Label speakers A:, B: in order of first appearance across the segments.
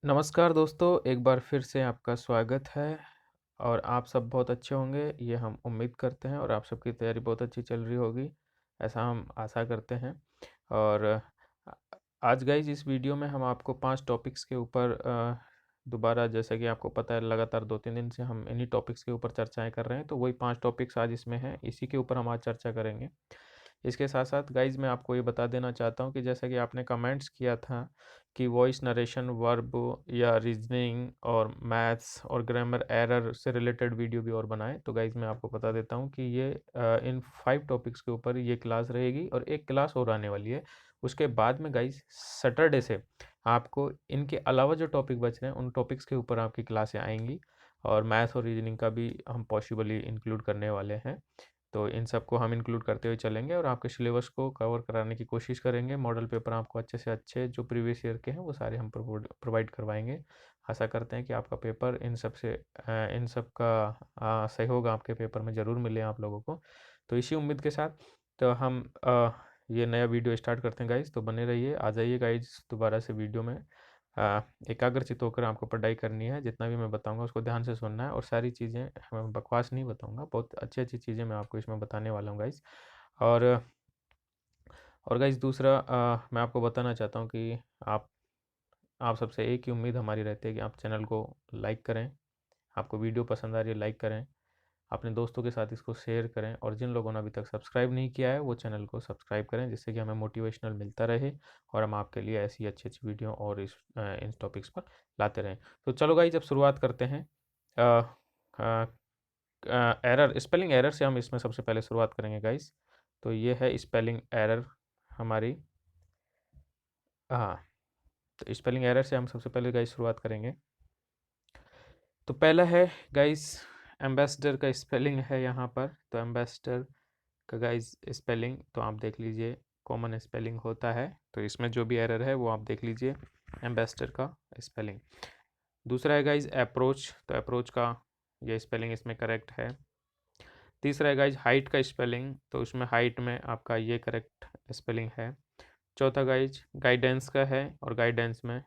A: नमस्कार दोस्तों, एक बार फिर से आपका स्वागत है और आप सब बहुत अच्छे होंगे, ये हम उम्मीद करते हैं और आप सबकी तैयारी बहुत अच्छी चल रही होगी, ऐसा हम आशा करते हैं। और अ, आज गाइज़ इस वीडियो में हम आपको 5 टॉपिक्स के ऊपर दोबारा जैसा कि आपको पता है लगातार 2-3 दिन से हम इन्हीं टॉपिक्स के ऊपर चर्चाएँ कर रहे हैं, तो वही 5 टॉपिक्स आज इसमें हैं, इसी के ऊपर हम आज चर्चा करेंगे। इसके साथ-साथ गाइज़ मैं आपको ये बता देना चाहता हूँ कि जैसा कि आपने कमेंट्स किया था कि वॉइस नरेशन, वर्ब या रीजनिंग और मैथ्स और ग्रामर एरर से रिलेटेड वीडियो भी और बनाएँ। तो गाइज़ मैं आपको बता देता हूँ कि ये इन 5 टॉपिक्स के ऊपर ये क्लास रहेगी और एक क्लास और आने वाली है। उसके बाद में गाइज़ सैटरडे से आपको इनके अलावा जो टॉपिक बच रहे हैं, उन टॉपिक्स के ऊपर आपकी क्लासें आएँगी और मैथ्स और रीजनिंग का भी हम पॉसिबली इंक्लूड करने वाले हैं। तो इन सबको हम इंक्लूड करते हुए चलेंगे और आपके सिलेबस को कवर कराने की कोशिश करेंगे। मॉडल पेपर आपको अच्छे से अच्छे जो प्रीवियस ईयर के हैं वो सारे हम प्रोवाइड करवाएँगे। आशा करते हैं कि आपका पेपर इन सब का सहयोग आपके पेपर में ज़रूर मिले आप लोगों को। तो इसी उम्मीद के साथ तो हम ये नया वीडियो स्टार्ट करते हैं गाइज़, तो बने रहिए। आ जाइए गाइज़ दोबारा से वीडियो में। एकाग्रचित्त होकर आपको पढ़ाई करनी है, जितना भी मैं बताऊँगा उसको ध्यान से सुनना है और सारी चीज़ें मैं बकवास नहीं बताऊँगा, बहुत अच्छी-अच्छी चीज़ें मैं आपको इसमें बताने वाला हूँ गाइज़। और गाइज़ दूसरा मैं आपको बताना चाहता हूँ कि आप सबसे एक ही उम्मीद हमारी रहती है कि आप चैनल को लाइक करें, आपको वीडियो पसंद आ रही है लाइक करें, अपने दोस्तों के साथ इसको शेयर करें और जिन लोगों ने अभी तक सब्सक्राइब नहीं किया है वो चैनल को सब्सक्राइब करें, जिससे कि हमें मोटिवेशनल मिलता रहे और हम आपके लिए ऐसी अच्छी-अच्छी वीडियो और इन टॉपिक्स पर लाते रहें। तो चलो गाइज़ अब शुरुआत करते हैं। अ अ एरर स्पेलिंग एरर से हम इसमें सबसे पहले शुरुआत करेंगे गाइज़। तो ये है स्पेलिंग एरर हमारी। हाँ, तो स्पेलिंग एरर से हम सबसे पहले गाइज़ शुरुआत करेंगे। तो पहला है गाइज़ एम्बेसडर का स्पेलिंग है यहाँ पर। तो एम्बेसडर का गाइज़ स्पेलिंग तो आप देख लीजिए, कॉमन स्पेलिंग होता है, तो इसमें जो भी एरर है वो आप देख लीजिए एम्बेसडर का स्पेलिंग। दूसरा है गाइज़ अप्रोच, तो अप्रोच का ये स्पेलिंग इसमें करेक्ट है। तीसरा है गाइज़ हाइट का स्पेलिंग, तो उसमें हाइट में आपका ये करेक्ट स्पेलिंग है। चौथा गाइज़ गाइडेंस का है और गाइडेंस में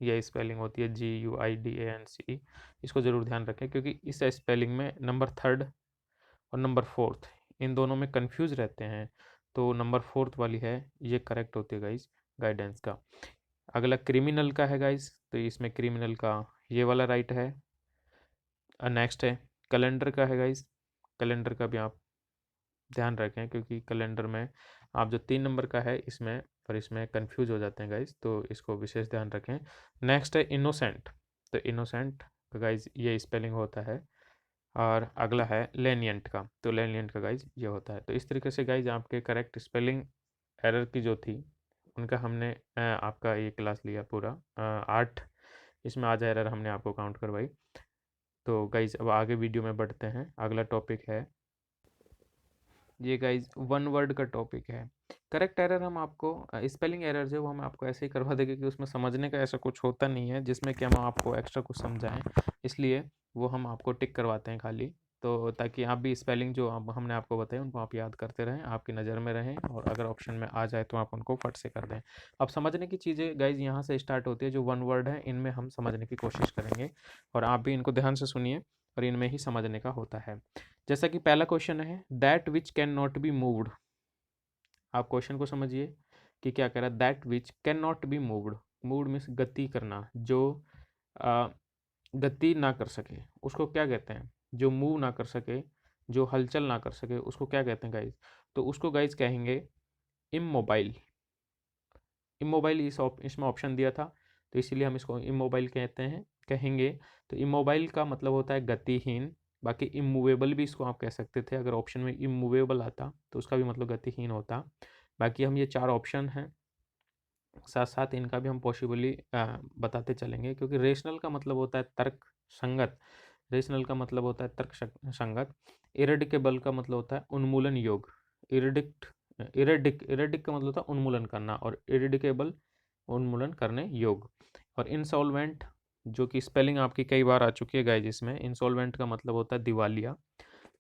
A: ये स्पेलिंग होती है GUIDANCE। इसको ज़रूर ध्यान रखें क्योंकि इस स्पेलिंग में नंबर थर्ड और नंबर फोर्थ इन दोनों में कंफ्यूज रहते हैं, तो नंबर फोर्थ वाली है ये करेक्ट होती है गाइज़ गाइडेंस का। अगला क्रिमिनल का है गाइज़, तो इसमें क्रिमिनल का ये वाला राइट है। नेक्स्ट है कैलेंडर का है गाइज़, कैलेंडर का भी आप ध्यान रखें क्योंकि कैलेंडर में आप जो 3 नंबर का है इसमें और इसमें कंफ्यूज हो जाते हैं गाइज़, तो इसको विशेष ध्यान रखें। नेक्स्ट है इनोसेंट, तो इनोसेंट का गाइज़ ये स्पेलिंग होता है। और अगला है लेनिएंट का, तो लेनिएंट का गाइज़ ये होता है। तो इस तरीके से गाइज़ आपके करेक्ट स्पेलिंग एरर की जो थी उनका हमने आपका ये क्लास लिया पूरा 8 इसमें आज एरर हमने आपको काउंट करवाई। तो गाइज़ अब आगे वीडियो में बढ़ते हैं। अगला टॉपिक है ये गाइज़ वन वर्ड का टॉपिक है। करेक्ट एरर हम आपको स्पेलिंग एरर जो वो हम आपको ऐसे ही करवा देंगे कि उसमें समझने का ऐसा कुछ होता नहीं है जिसमें कि हम आपको एक्स्ट्रा कुछ समझाएँ। इसलिए वो हम आपको टिक करवाते हैं खाली, तो ताकि आप भी स्पेलिंग जो अब हमने आपको बताई उनको आप याद करते रहें, आपकी नज़र में रहें और अगर ऑप्शन में आ जाए तो आप उनको फट से कर दें। अब समझने की चीज़ें गाइज़ यहाँ से स्टार्ट होती है, जो वन वर्ड है इनमें हम समझने की कोशिश करेंगे और आप भी इनको ध्यान से सुनिए और इनमें ही समझने का होता है। जैसा कि पहला क्वेश्चन है that which can not be moved. आप क्वेश्चन को समझिए कि क्या कह रहा है, that which can not be moved. Moved means गति करना, जो आ, गति ना कर सके उसको क्या कहते हैं, जो मूव ना कर सके, जो हलचल ना कर सके उसको क्या कहते हैं गाइज। तो उसको गाइज कहेंगे इमोबाइल। इमोबाइल इसमें ऑप्शन दिया था, तो इसीलिए हम इसको इमोबाइल कहते हैं कहेंगे। तो इमोबाइल का मतलब होता है गतिहीन। बाकी इमूवेबल भी इसको आप कह सकते थे, अगर ऑप्शन में इमूवेबल आता तो उसका भी मतलब गतिहीन होता। बाकी हम ये 4 ऑप्शन हैं, साथ साथ इनका भी हम पॉसिबली बताते चलेंगे, क्योंकि रेशनल का मतलब होता है तर्क संगत। रेशनल का मतलब होता है तर्क संगत। इरेडिकेबल का मतलब होता है उन्मूलन योग। इरेडिक्ट इरेडिक का मतलब होता है उन्मूलन करना और इरेडिकेबल उन्मूलन करने योग। और इंसॉल्वेंट जो कि स्पेलिंग आपकी कई बार आ चुकी है गाइस, इसमें इंसॉल्वेंट का मतलब होता है दिवालिया।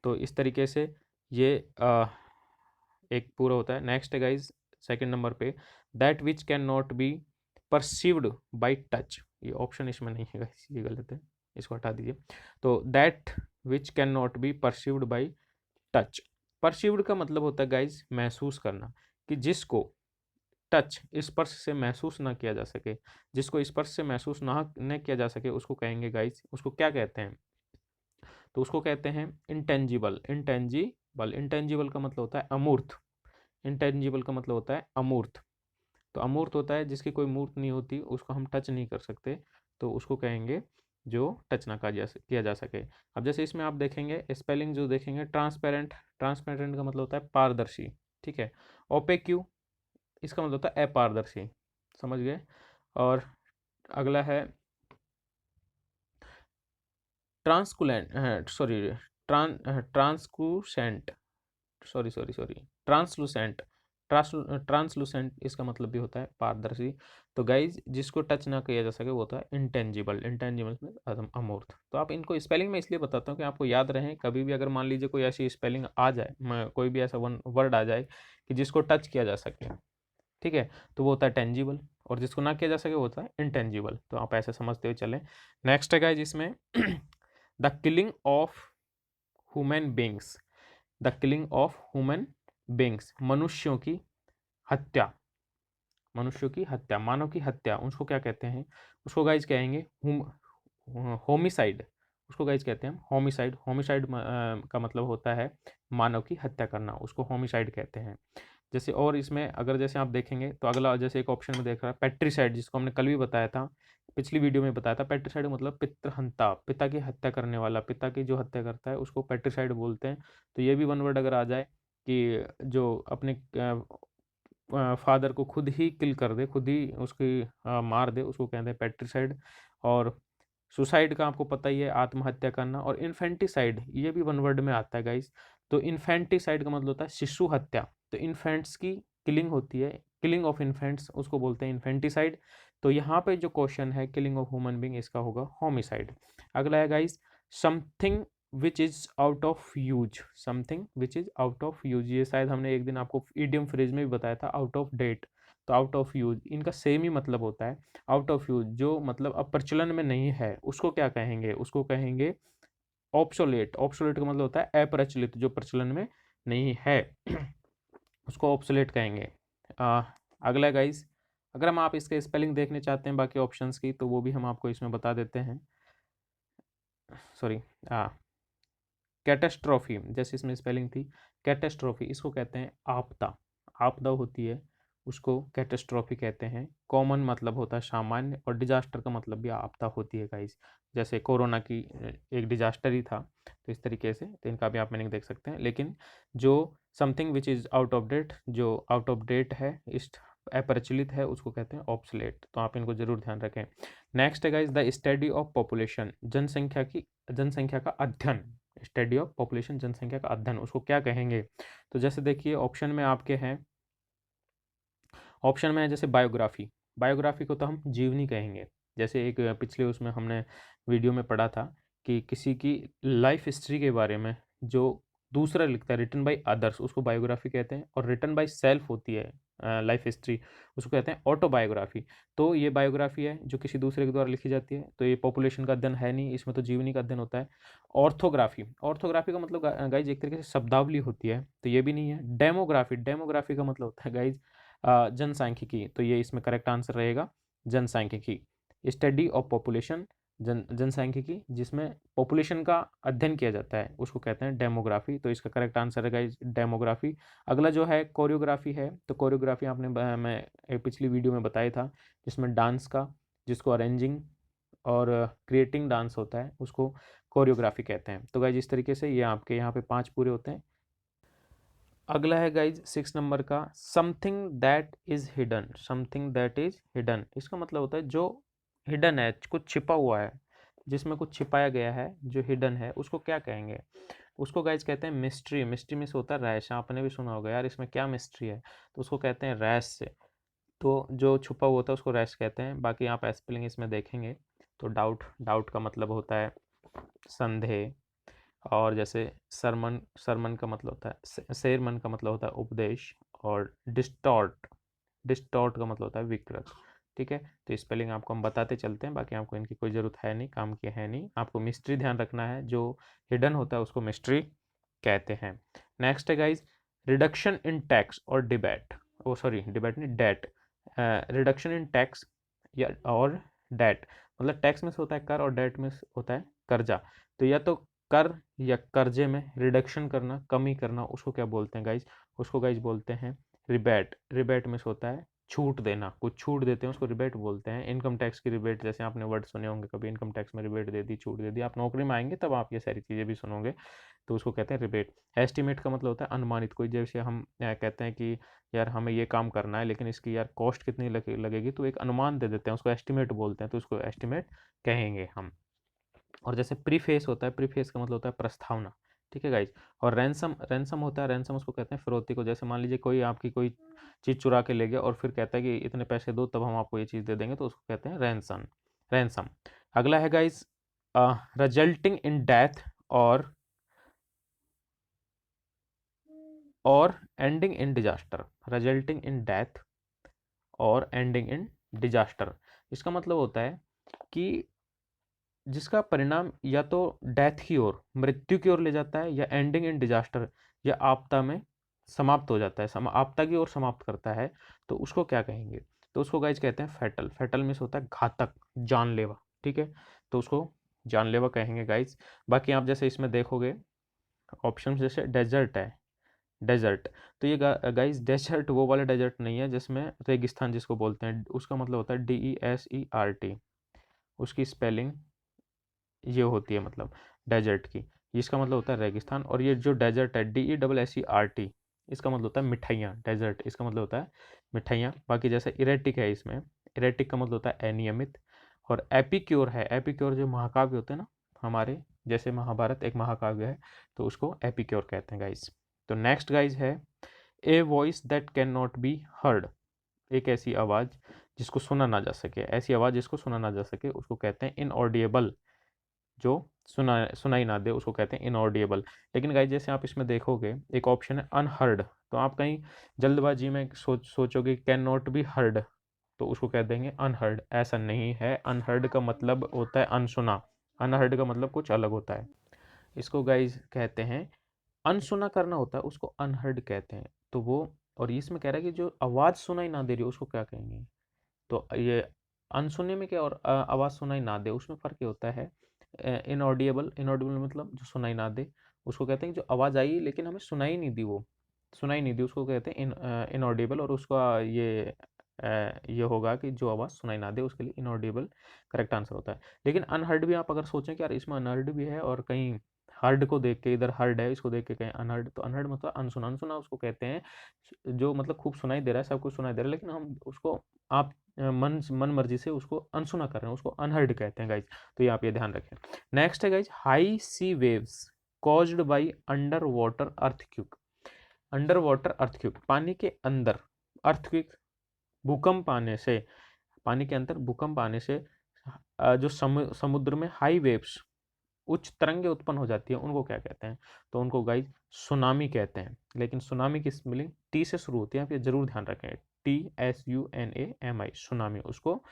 A: तो इस तरीके से ये एक पूरा होता है। नेक्स्ट है गाइज सेकंड नंबर पे that which can not be perceived bye touch, ये ऑप्शन इसमें नहीं है guys, ये गलत है, इसको हटा दीजिए। तो that which can not be perceived bye touch. Perceived का मतलब होता है गाइज महसूस करना, कि जिसको टच स्पर्श से महसूस ना किया जा सके, जिसको स्पर्श से महसूस ना न किया जा सके, उसको कहेंगे गाइज, उसको क्या कहते हैं? तो उसको कहते हैं इंटेंजिबल। इंटेंजिबल, इंटेंजिबल का मतलब होता है अमूर्त। इंटेंजिबल का मतलब होता है अमूर्त। तो अमूर्त होता है जिसकी कोई मूर्त नहीं होती, उसको हम टच नहीं कर सकते, तो उसको कहेंगे जो टच ना किया जा सके। अब जैसे इसमें आप देखेंगे स्पेलिंग जो देखेंगे, ट्रांसपेरेंट, ट्रांसपेरेंट का मतलब होता है पारदर्शी, ठीक है। ओपेक्यू, इसका मतलब होता है अपारदर्शी, समझ गए। और अगला है ट्रांसकुलेंट, सॉरी, ट्रांसकुसेंट, सॉरी ट्रांसलूसेंट। ट्रांसलूसेंट इसका मतलब भी होता है पारदर्शी। तो गाइज जिसको टच ना किया जा सके वो होता है इंटेंजिबल। इंटेंजिबल में अमूर्त। तो आप इनको स्पेलिंग में इसलिए बताता हूँ कि आपको याद रहे, कभी भी अगर मान लीजिए कोई ऐसी स्पेलिंग आ जाए, कोई भी ऐसा वन वर्ड आ जाए कि जिसको टच किया जा सके, ठीक है, तो वो होता है टेंजिबल, और जिसको ना किया जा सके वो होता है इंटेंजिबल। तो आप ऐसे समझते हुए चलें। नेक्स्ट है गाइज इसमें the killing of human beings. The killing of human beings, मनुष्यों की हत्या। मनुष्यों की हत्या, मानव की हत्या, उसको क्या कहते हैं? उसको गाइज कहेंगे होमिसाइड। उसको गाइज कहते हैं होमिसाइड। होमिसाइड का मतलब होता है मानव की हत्या करना, उसको होमिसाइड कहते हैं। जैसे और इसमें अगर जैसे आप देखेंगे तो अगला जैसे एक ऑप्शन में देख रहा है पेट्रीसाइड, जिसको हमने कल भी बताया था, पिछली वीडियो में बताया था। पेट्रीसाइड मतलब पितृहंता, पिता की हत्या करने वाला, पिता की जो हत्या करता है उसको पेट्रीसाइड बोलते हैं। तो ये भी वन वर्ड अगर आ जाए कि जो अपने फादर को खुद ही किल कर दे, खुद ही उसकी मार दे, उसको कहते हैं पेट्रीसाइड। और सुसाइड का आपको पता ही है, आत्महत्या करना। और इन्फेंटिसाइड ये भी वन वर्ड में आता है गाइस। तो इन्फेंटिसाइड का मतलब होता है शिशु हत्या। तो इन्फेंट्स की किलिंग होती है, किलिंग ऑफ इन्फेंट्स, उसको बोलते हैं इन्फेंटिसाइड। तो यहाँ पे जो क्वेश्चन है किलिंग ऑफ ह्यूमन बींग, इसका होगा होमिसाइड। अगला है guys something which is out of use. Something which is out of use, ये शायद हमने एक दिन आपको इडियम फ्रेज में भी बताया था, आउट ऑफ डेट। तो आउट ऑफ यूज इनका सेम ही मतलब होता है। आउट ऑफ यूज जो मतलब अब प्रचलन में नहीं है, उसको क्या कहेंगे? उसको कहेंगे ऑब्सोलेट। ऑब्सोलेट का मतलब होता है अप्रचलित, जो प्रचलन में नहीं है उसको ऑब्सोलेट कहेंगे। अगला गाइस, अगर हम आप इसके स्पेलिंग देखने चाहते हैं बाकी ऑप्शंस की, तो वो भी हम आपको इसमें बता देते हैं। सॉरी, कैटेस्ट्रॉफी, जैसे इसमें स्पेलिंग थी कैटेस्ट्रॉफी, इसको कहते हैं आपदा। आपदा होती है उसको कैटेस्ट्रॉफी कहते हैं। कॉमन मतलब होता है सामान्य, और डिजास्टर का मतलब भी आपदा होती है गाइस। जैसे कोरोना की एक डिजास्टर ही था, तो इस तरीके से तो इनका भी आप मीनिंग देख सकते हैं। लेकिन जो something which is out of date, जो आउट ऑफ डेट है, इस अप्रचलित है, उसको कहते हैं ऑब्सोलेट। तो आप इनको जरूर ध्यान रखें। नेक्स्ट है guys the study of population, जनसंख्या का अध्ययन। स्टडी ऑफ पॉपुलेशन, जनसंख्या का अध्ययन, उसको क्या कहेंगे? तो जैसे देखिए ऑप्शन में आपके हैं, ऑप्शन में है जैसे बायोग्राफी। बायोग्राफी को तो हम जीवनी कहेंगे। जैसे एक पिछले उसमें हमने वीडियो में पढ़ा था कि किसी की लाइफ हिस्ट्री के बारे में जो दूसरा लिखता है, रिटन बाय अदर्स, उसको बायोग्राफी कहते हैं। और रिटन बाय सेल्फ होती है लाइफ हिस्ट्री, उसको कहते हैं ऑटोबायोग्राफी। तो ये बायोग्राफी है जो किसी दूसरे के द्वारा लिखी जाती है, तो ये पॉपुलेशन का अध्ययन है नहीं, इसमें तो जीवनी का अध्ययन होता है। ऑर्थोग्राफी, ऑर्थोग्राफी का मतलब गाइज एक तरीके से शब्दावली होती है, तो ये भी नहीं है। डेमोग्राफी, डेमोग्राफी का मतलब होता है गाइज जनसांख्यिकी, तो ये इसमें करेक्ट आंसर रहेगा जनसांख्यिकी। स्टडी ऑफ पॉपुलेशन, जनसांख्यिकी जिसमें पॉपुलेशन का अध्ययन किया जाता है, उसको कहते हैं डेमोग्राफी। तो इसका करेक्ट आंसर है गाइस डेमोग्राफी। अगला जो है कोरियोग्राफी है। तो कोरियोग्राफी आपने मैं एक पिछली वीडियो में बताया था, जिसमें डांस का, जिसको अरेंजिंग और क्रिएटिंग डांस होता है, उसको कोरियोग्राफी कहते हैं। तो गाइज इस तरीके से ये आपके यहाँ पे 5 पूरे होते हैं। अगला है गाइज 6 नंबर का something that is hidden. Something that is hidden, इसका मतलब होता है जो हिडन है, कुछ छिपा हुआ है, जिसमें कुछ छिपाया गया है, जो हिडन है, उसको क्या कहेंगे? उसको गाइज कहते हैं मिस्ट्री। मिस्ट्री में से होता है रहस्य, आपने भी सुना होगा यार इसमें क्या मिस्ट्री है, तो उसको कहते हैं रहस्य। तो जो छुपा हुआ होता है उसको रहस्य कहते हैं। बाकी आप स्पेलिंग इसमें देखेंगे तो डाउट, डाउट का मतलब होता है संदेह। और जैसे सरमन, सरमन का मतलब होता है सेरमन का मतलब होता है उपदेश। और डिस्टॉर्ट, डिस्टॉर्ट का मतलब होता है विकृत। ठीक है। तो स्पेलिंग आपको हम बताते चलते हैं, बाकी आपको इनकी कोई ज़रूरत है नहीं, काम की है नहीं। आपको मिस्ट्री ध्यान रखना है, जो हिडन होता है उसको मिस्ट्री कहते हैं। नेक्स्ट है गाइज रिडक्शन इन टैक्स और डिबेट, ओ सॉरी डिबेट नहीं, डेट। रिडक्शन इन टैक्स या और डेट, मतलब टैक्स में से होता है कर और डेट में से होता है कर्जा। तो या तो कर या कर्जे में रिडक्शन करना, कमी करना, उसको क्या बोलते हैं गाइज? उसको गाइज बोलते हैं रिबेट। रिबेट में से होता है छूट देना, कुछ छूट देते हैं उसको रिबेट बोलते हैं। इनकम टैक्स की रिबेट, जैसे आपने वर्ड सुने होंगे कभी, इनकम टैक्स में रिबेट दे दी, छूट दे दी। आप नौकरी में आएंगे तब आप ये सारी चीज़ें भी सुनोगे, तो उसको कहते हैं रिबेट। एस्टिमेट का मतलब होता है अनुमानित, कोई जैसे हम कहते हैं कि यार हमें ये काम करना है लेकिन इसकी यार कॉस्ट कितनी लगेगी, तो एक अनुमान दे देते हैं, उसको एस्टिमेट बोलते हैं, तो उसको एस्टिमेट कहेंगे हम। और जैसे प्रीफेस होता है, प्रीफेस का मतलब होता है प्रस्तावना, ठीक है गाइज। और रैंसम, रैंसम होता है, रैंसम उसको कहते हैं फिरौती को। जैसे मान लीजिए कोई आपकी कोई चीज़ चुरा के ले गया और फिर कहता है कि इतने पैसे दो तब हम आपको ये चीज़ दे देंगे, तो उसको कहते हैं रैंसम, रैंसम। अगला है गाइज रिजल्टिंग इन डेथ और ending in disaster. Resulting in death और एंडिंग इन डिजास्टर, इसका मतलब होता है कि जिसका परिणाम या तो डेथ की ओर, मृत्यु की ओर ले जाता है, या एंडिंग इन डिजास्टर, या आपदा में समाप्त हो जाता है, आपदा की ओर समाप्त करता है, तो उसको क्या कहेंगे? तो उसको गाइज कहते हैं फैटल। फैटल में से होता है घातक, जानलेवा, ठीक है, तो उसको जानलेवा कहेंगे गाइज। बाकी आप जैसे इसमें देखोगे ऑप्शन, जैसे डेजर्ट है, डेजर्ट, तो ये गाइस डेजर्ट वो वाला डेजर्ट नहीं है जिसमें रेगिस्तान जिसको बोलते हैं, उसका मतलब होता है DESERT, उसकी स्पेलिंग ये होती है, मतलब डेजर्ट की, इसका मतलब होता है रेगिस्तान। और ये जो डेजर्ट है DESSERT, इसका मतलब होता है मिठाइयाँ। डेजर्ट इसका मतलब होता है मिठाइयाँ। बाकी जैसे इरेटिक है, इसमें इरेटिक का मतलब होता है अनियमित। और एपिक्योर है, एपिक्योर जो महाकाव्य होते हैं ना हमारे, जैसे महाभारत एक महाकाव्य है, तो उसको एपिक्योर कहते हैं गाइस। तो नेक्स्ट गाइस है a voice that can not be heard, एक ऐसी आवाज़ जिसको सुना ना जा सके, ऐसी आवाज़ जिसको सुना ना जा सके उसको कहते हैं इनऑडिएबल, जो सुनाई ना दे उसको कहते हैं इनऑडिएबल। लेकिन गाइस जैसे आप इसमें देखोगे एक ऑप्शन है अनहर्ड, तो आप कहीं जल्दबाजी में सोचोगे कैन नॉट बी हर्ड, तो उसको कह देंगे अनहर्ड। ऐसा नहीं है, अनहर्ड का मतलब होता है अनसुना, अनहर्ड का मतलब कुछ अलग होता है। इसको गाइस कहते हैं अनसुना करना होता है, उसको अनहर्ड कहते हैं। तो वो, और इसमें कह रहा है कि जो आवाज़ सुनाई ना दे रही उसको क्या कहेंगे? तो ये अनसुने में क्या और आवाज़ सुनाई ना दे उसमें फ़र्क ये होता है। इनऑडिएबल, इनऑडिबल मतलब जो सुनाई ना दे उसको कहते हैं कि जो आवाज़ आई लेकिन हमें सुनाई नहीं दी, वो सुनाई नहीं दी उसको कहते हैं इनऑडिबल। और उसका ये होगा कि जो आवाज़ सुनाई ना दे उसके लिए इनऑडिबल करेक्ट आंसर होता है। लेकिन अनहर्ड भी आप अगर सोचें कि यार इसमें अनहर्ड भी है और कहीं हर्ड को देख के इधर हर्ड है, इसको देख के कहीं अनहर्ड, तो अनहर्ड मतलब अनसुना। अनसुना उसको कहते हैं जो मतलब खूब सुनाई दे रहा है, सब कुछ सुनाई दे रहा है लेकिन हम उसको आप मन मर्जी से उसको अनसुना कर रहे हैं, उसको अनहर्ड कहते हैं गाइज। तो ये आप ये ध्यान रखें। नेक्स्ट है guys high sea waves caused by under water earthquake. Under water earthquake, पानी के अंदर अर्थक्वेक, भूकंप आने से, पानी के अंदर भूकंप आने से जो समुद्र में हाई वेव्स, उच्च तरंगें उत्पन्न हो जाती है, उनको क्या कहते हैं? तो उनको गाइज सुनामी कहते हैं। लेकिन सुनामी की स्पेलिंग टी से शुरू होती है, आप ये जरूर ध्यान रखें, TSUNAMI, सुनामी, उसको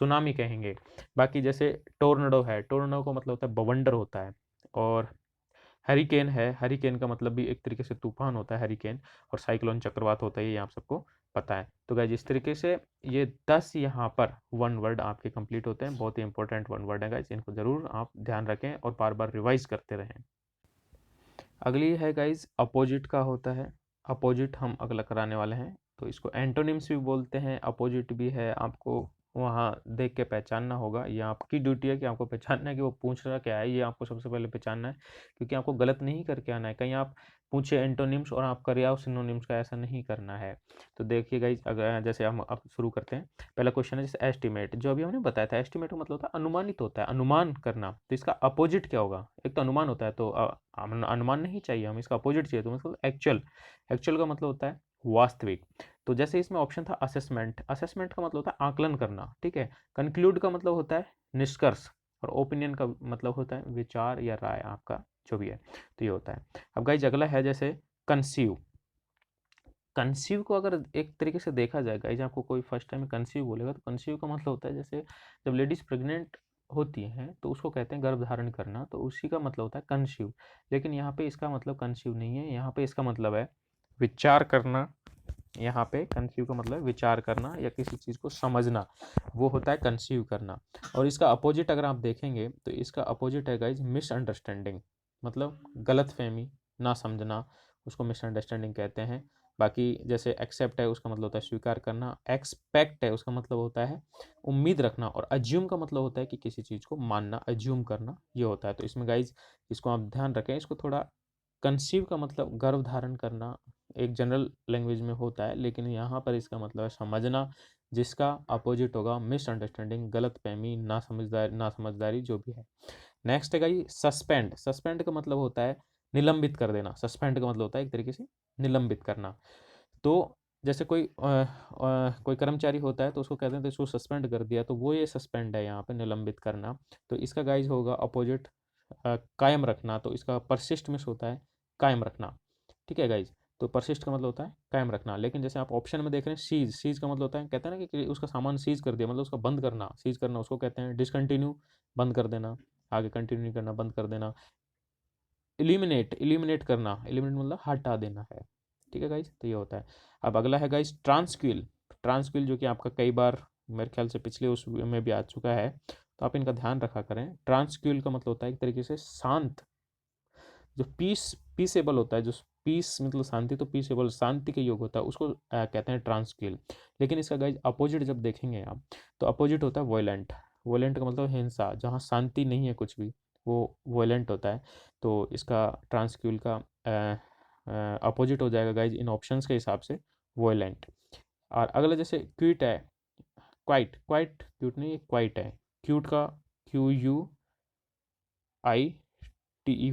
A: सुनामी कहेंगे। बाकी जैसे टोर्नेडो है, टोर्नेडो का मतलब होता है बवंडर होता है। और हरिकेन है, हरिकेन का मतलब भी एक तरीके से तूफान होता है हरिकेन। और साइक्लोन चक्रवात होता है, ये आप सबको पता है। तो गाइज इस तरीके से ये 10 यहाँ पर वन वर्ड आपके कंप्लीट होते हैं। बहुत ही इंपॉर्टेंट वन वर्ड है गाइज, इनको जरूर आप ध्यान रखें और बार बार रिवाइज करते रहें। अगली है गाइज अपोजिट का होता है, अपोजिट हम अगला कराने वाले हैं। तो इसको एंटोनिम्स भी बोलते हैं, अपोजिट भी है, आपको वहाँ देख के पहचानना होगा। ये आपकी ड्यूटी है कि आपको पहचानना है कि वो पूछ रहा क्या है, ये आपको सबसे पहले पहचानना है, क्योंकि आपको गलत नहीं करके आना है। कहीं आप पूछे एंटोनिम्स और आप कर आओ सिनोनिम्स का, ऐसा नहीं करना है। तो देखिए गाइज, अगर जैसे हम अब शुरू करते हैं, पहला क्वेश्चन है जैसे एस्टिमेट, जो अभी हमने बताया था, एस्टिमेट का मतलब होता है अनुमानित होता है, अनुमान करना। तो इसका अपोजिट क्या होगा? एक तो अनुमान होता है, तो अनुमान नहीं चाहिए, हमें इसका अपोजिट चाहिए, तो मतलब एक्चुअल। एक्चुअल का मतलब होता है वास्तविक। तो जैसे इसमें ऑप्शन था असेसमेंट, असेसमेंट का मतलब होता है आकलन करना, ठीक है। कंक्लूड का मतलब होता है निष्कर्ष। और ओपिनियन का मतलब होता है विचार या राय, आपका जो भी है, तो ये होता है। अब गाइज अगला है जैसे कंसीव, कंसीव को अगर एक तरीके से देखा जाए गाइज, आपको कोई फर्स्ट टाइम कंसीव बोलेगा तो कंसीव का मतलब होता है जैसे जब लेडीज प्रेग्नेंट होती हैं तो उसको कहते हैं गर्भ धारण करना, तो उसी का मतलब होता है कंसीव। लेकिन यहाँ पे इसका मतलब कंसीव नहीं है, यहाँ पे इसका मतलब है विचार करना। यहाँ पे कंसीव का मतलब विचार करना या किसी चीज़ को समझना, वो होता है कंसीव करना। और इसका अपोजिट अगर आप देखेंगे तो इसका अपोजिट है गाइज मिसअंडरस्टैंडिंग, मतलब गलत फहमी, ना समझना, उसको मिसअंडरस्टैंडिंग कहते हैं। बाकी जैसे एक्सेप्ट है उसका मतलब होता है स्वीकार करना, एक्सपेक्ट है उसका मतलब होता है उम्मीद रखना, और अज्यूम का मतलब होता है कि किसी चीज़ को मानना, अज्यूम करना, ये होता है। तो इसमें गाइज इसको आप ध्यान रखें, इसको थोड़ा, कंसीव का मतलब गर्भ धारण करना एक जनरल लैंग्वेज में होता है, लेकिन यहाँ पर इसका मतलब है समझना, जिसका अपोजिट होगा मिसअंडरस्टैंडिंग, गलतफहमी, ना समझदारी जो भी है। नेक्स्ट है गाइस सस्पेंड। सस्पेंड का मतलब होता है निलंबित कर देना। सस्पेंड का मतलब होता है एक तरीके से निलंबित करना। तो जैसे कोई कर्मचारी होता है तो उसको कहते हैं तो इसको सस्पेंड कर दिया, तो वो ये सस्पेंड है यहाँ पे, निलंबित करना। तो इसका गाइज होगा अपोजिट कायम रखना, तो इसका परसिस्ट में होता है कायम रखना। ठीक है गाइज, तो परसिस्ट का मतलब होता है कायम रखना। लेकिन जैसे आप ऑप्शन में देख रहे हैं सीज, सीज का मतलब होता है, कहते हैं ना कि उसका सामान सीज कर दिया, मतलब उसका बंद करना, सीज करना उसको कहते हैं डिसकंटिन्यू, बंद कर देना, आगे कंटिन्यू नहीं करना, बंद कर देना। एलिमिनेट, एलिमिनेट करना, एलिमिनेट मतलब हटा देना है। ठीक है गाइज, तो ये होता है। अब अगला है गाइज ट्रांसक्विल। ट्रांसक्विल जो कि आपका कई बार मेरे ख्याल से पिछले उस में भी आ चुका है, तो आप इनका ध्यान रखा करें। ट्रांसक्विल का मतलब होता है एक तरीके से शांत, जो पीसेबल होता है, जो पीस मतलब शांति, तो पीसेबल शांति के योग होता है, उसको कहते हैं ट्रांसक्विल। लेकिन इसका गाइज अपोजिट जब देखेंगे आप, तो अपोजिट होता है वॉयलेंट। वॉयलेंट का मतलब हिंसा, जहाँ शांति नहीं है कुछ भी, वो वॉयलेंट होता है। तो इसका ट्रांसक्विल का अपोजिट हो जाएगा गाइज इन ऑप्शंस के हिसाब से वॉयलेंट। और अगला जैसे क्विट है, क्वाइट, क्वाइट क्यूट नहीं, क्वाइट है। क्यूट का QUITE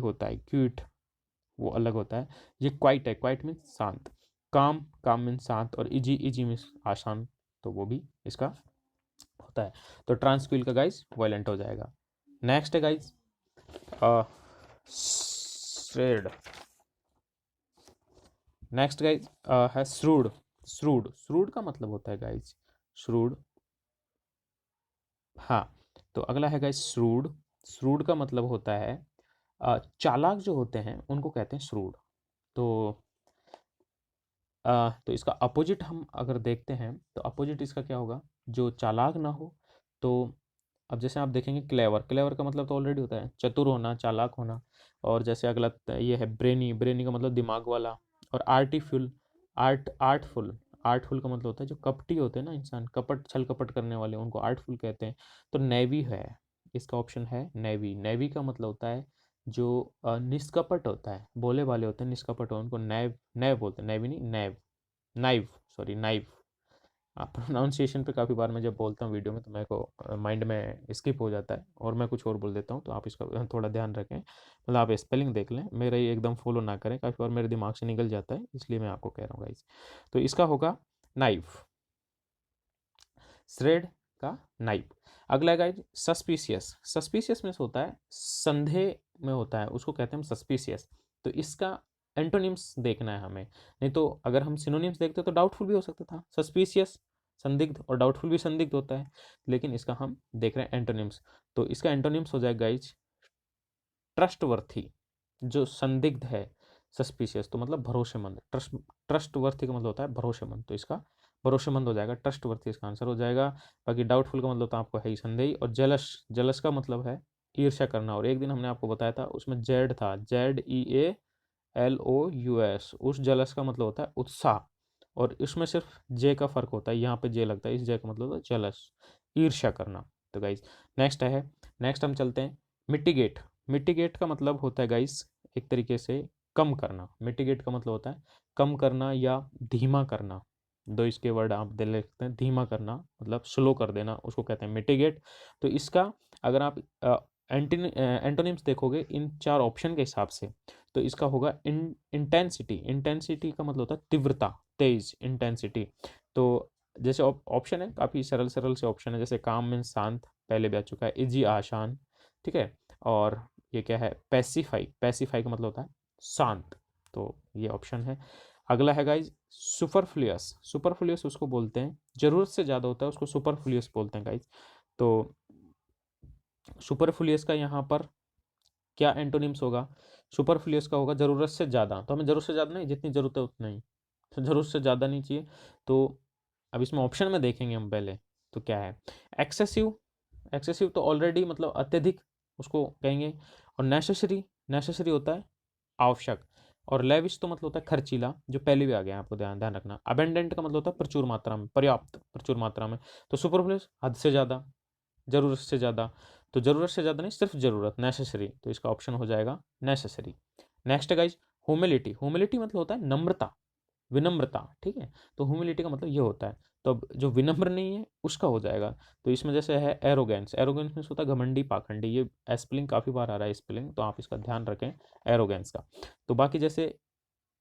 A: होता है, क्यूट वो अलग होता है। ये क्वाइट है, क्वाइट मीन्स शांत। काम, काम मीन्स शांत, और इजी, इजी मीन्स आसान, तो वो भी इसका होता है। तो ट्रांसक्विल का गाइज वायलेंट हो जाएगा। नेक्स्ट है गाइज श्रेड। नेक्स्ट गाइज है श्रूड। श्रूड, श्रूड का मतलब होता है गाइज श्रूड, हाँ। तो अगला है गाइज श्रूड। श्रूड का मतलब होता है चालाक जो होते हैं उनको कहते हैं श्रूड। तो तो इसका अपोजिट हम अगर देखते हैं तो अपोजिट इसका क्या होगा, जो चालाक ना हो। तो अब जैसे आप देखेंगे क्लेवर, क्लेवर का मतलब तो ऑलरेडी होता है चतुर होना, चालाक होना। और जैसे अगला ये है ब्रेनी, ब्रेनी का मतलब दिमाग वाला। और आर्टिफुल, आर्टफुल, आर्टफुल का मतलब होता है जो कपटी होते हैं ना इंसान, कपट, छल कपट करने वाले, उनको आर्टफुल कहते हैं। तो नेवी है, इसका ऑप्शन है नेवी। नेवी का मतलब होता है जो निष्कपट होता है, भोले वाले होते हैं, निष्कपट हो, उनको नैव, नैव बोलते हैं, नेवी नहीं नैव, नाइव, सॉरी नाइव। प्रोनाउंसिएशन पे काफ़ी बार मैं जब बोलता हूँ वीडियो में तो मेरे को माइंड में स्किप हो जाता है और मैं कुछ और बोल देता हूँ, तो आप इसका थोड़ा ध्यान रखें, मतलब आप स्पेलिंग देख लें, मेरा ये एकदम फॉलो ना करें, काफ़ी बार मेरे दिमाग से निकल जाता है, इसलिए मैं आपको कह रहा हूँ गाइस। तो इसका होगा नाइफ, श्रेड का नाइफ। अगला गाइज सस्पिशियस। सस्पिशियस में होता है संदेह में होता है, उसको कहते हैं हम सस्पिशियस। तो इसका एंटोनिम्स देखना है हमें, नहीं तो अगर हम सिनोनिम्स देखते तो डाउटफुल भी हो सकता था। सस्पिशियस संदिग्ध, और डाउटफुल भी संदिग्ध होता है, लेकिन इसका हम देख रहे हैं एंटोनिम्स। तो इसका एंटोनिम्स हो जाएगा गाइज ट्रस्टवर्थी, जो संदिग्ध है। सस्पिशियस तो मतलब भरोसेमंद, ट्रस्टवर्थी का मतलब होता है भरोसेमंद, तो इसका भरोसेमंद हो जाएगा, ट्रस्टवर्थी इसका आंसर हो जाएगा। बाकी डाउटफुल का मतलब तो आपको है ही संदेही। और जलस, जलस का मतलब है ईर्ष्या करना, और एक दिन हमने आपको बताया था उसमें जेड था, JEALOUS, उस जलस का मतलब होता है उत्साह, और इसमें सिर्फ जे का फर्क होता है, यहाँ पे जे लगता है, इस जे का मतलब होता है जलस, ईर्ष्या करना। तो गाइज नेक्स्ट है, नेक्स्ट हम चलते हैं मिटिगेट। मिटिगेट का मतलब होता है गाइस एक तरीके से कम करना। मिटिगेट का मतलब होता है कम करना या धीमा करना, दो इसके वर्ड आप दे सकते हैं। धीमा करना मतलब स्लो कर देना, उसको कहते हैं मिटिगेट। तो इसका अगर आप एंटोनिम्स देखोगे इन चार ऑप्शन के हिसाब से, तो इसका होगा इंटेंसिटी। इंटेंसिटी का मतलब होता है तीव्रता, तेज, इंटेंसिटी। तो जैसे ऑप्शन है काफ़ी सरल सरल से ऑप्शन है, जैसे काम मीन्स शांत, पहले भी आ चुका है, इजी आसान, ठीक है। और ये क्या है पैसिफाई, पैसिफाई का मतलब होता है शांत, तो ये ऑप्शन है। अगला है गाइज सुपरफ्लुअस, सुपरफ्लुअस उसको बोलते हैं, ज़रूरत से ज़्यादा होता है उसको सुपरफ्लुअस बोलते हैं गाइज। तो सुपरफ्लुअस का यहाँ पर क्या एंटोनिम्स होगा? सुपरफ्लुअस का होगा ज़रूरत से ज़्यादा। तो हमें ज़रूरत से ज़्यादा नहीं, जितनी ज़रूरत है उतना ही, तो ज़रूरत से ज़्यादा नहीं चाहिए। तो अब इसमें ऑप्शन में देखेंगे हम पहले, तो क्या है? एक्सेसिव, एक्सेसिव तो ऑलरेडी मतलब अत्यधिक उसको कहेंगे। और नेसेसरी, नेसेसरी होता है आवश्यक। और लेविश तो मतलब होता है खर्चीला, जो पहले भी आ गया है, आपको ध्यान ध्यान रखना। अबेंडेंट का मतलब होता है प्रचुर मात्रा में, पर्याप्त, प्रचुर मात्रा में। तो सुपरफ्लुअस हद से ज़्यादा, ज़रूरत से ज़्यादा। तो ज़रूरत से ज़्यादा नहीं, सिर्फ ज़रूरत, नेसेसरी, तो इसका ऑप्शन हो जाएगा नेसेसरी। नेक्स्ट है गाइज ह्यूमिलिटी। ह्यूमिलिटी मतलब होता है नम्रता, विनम्रता, ठीक है। तो ह्यूमिलिटी का मतलब ये होता है। तो अब जो विनम्र नहीं है उसका हो जाएगा। तो इसमें जैसे है एरोगेंस, एरोगेंस में होता है घमंडी, पाखंडी। ये स्पेलिंग काफ़ी बार आ रहा है स्पेलिंग, तो आप इसका ध्यान रखें एरोगेंस का। तो बाकी जैसे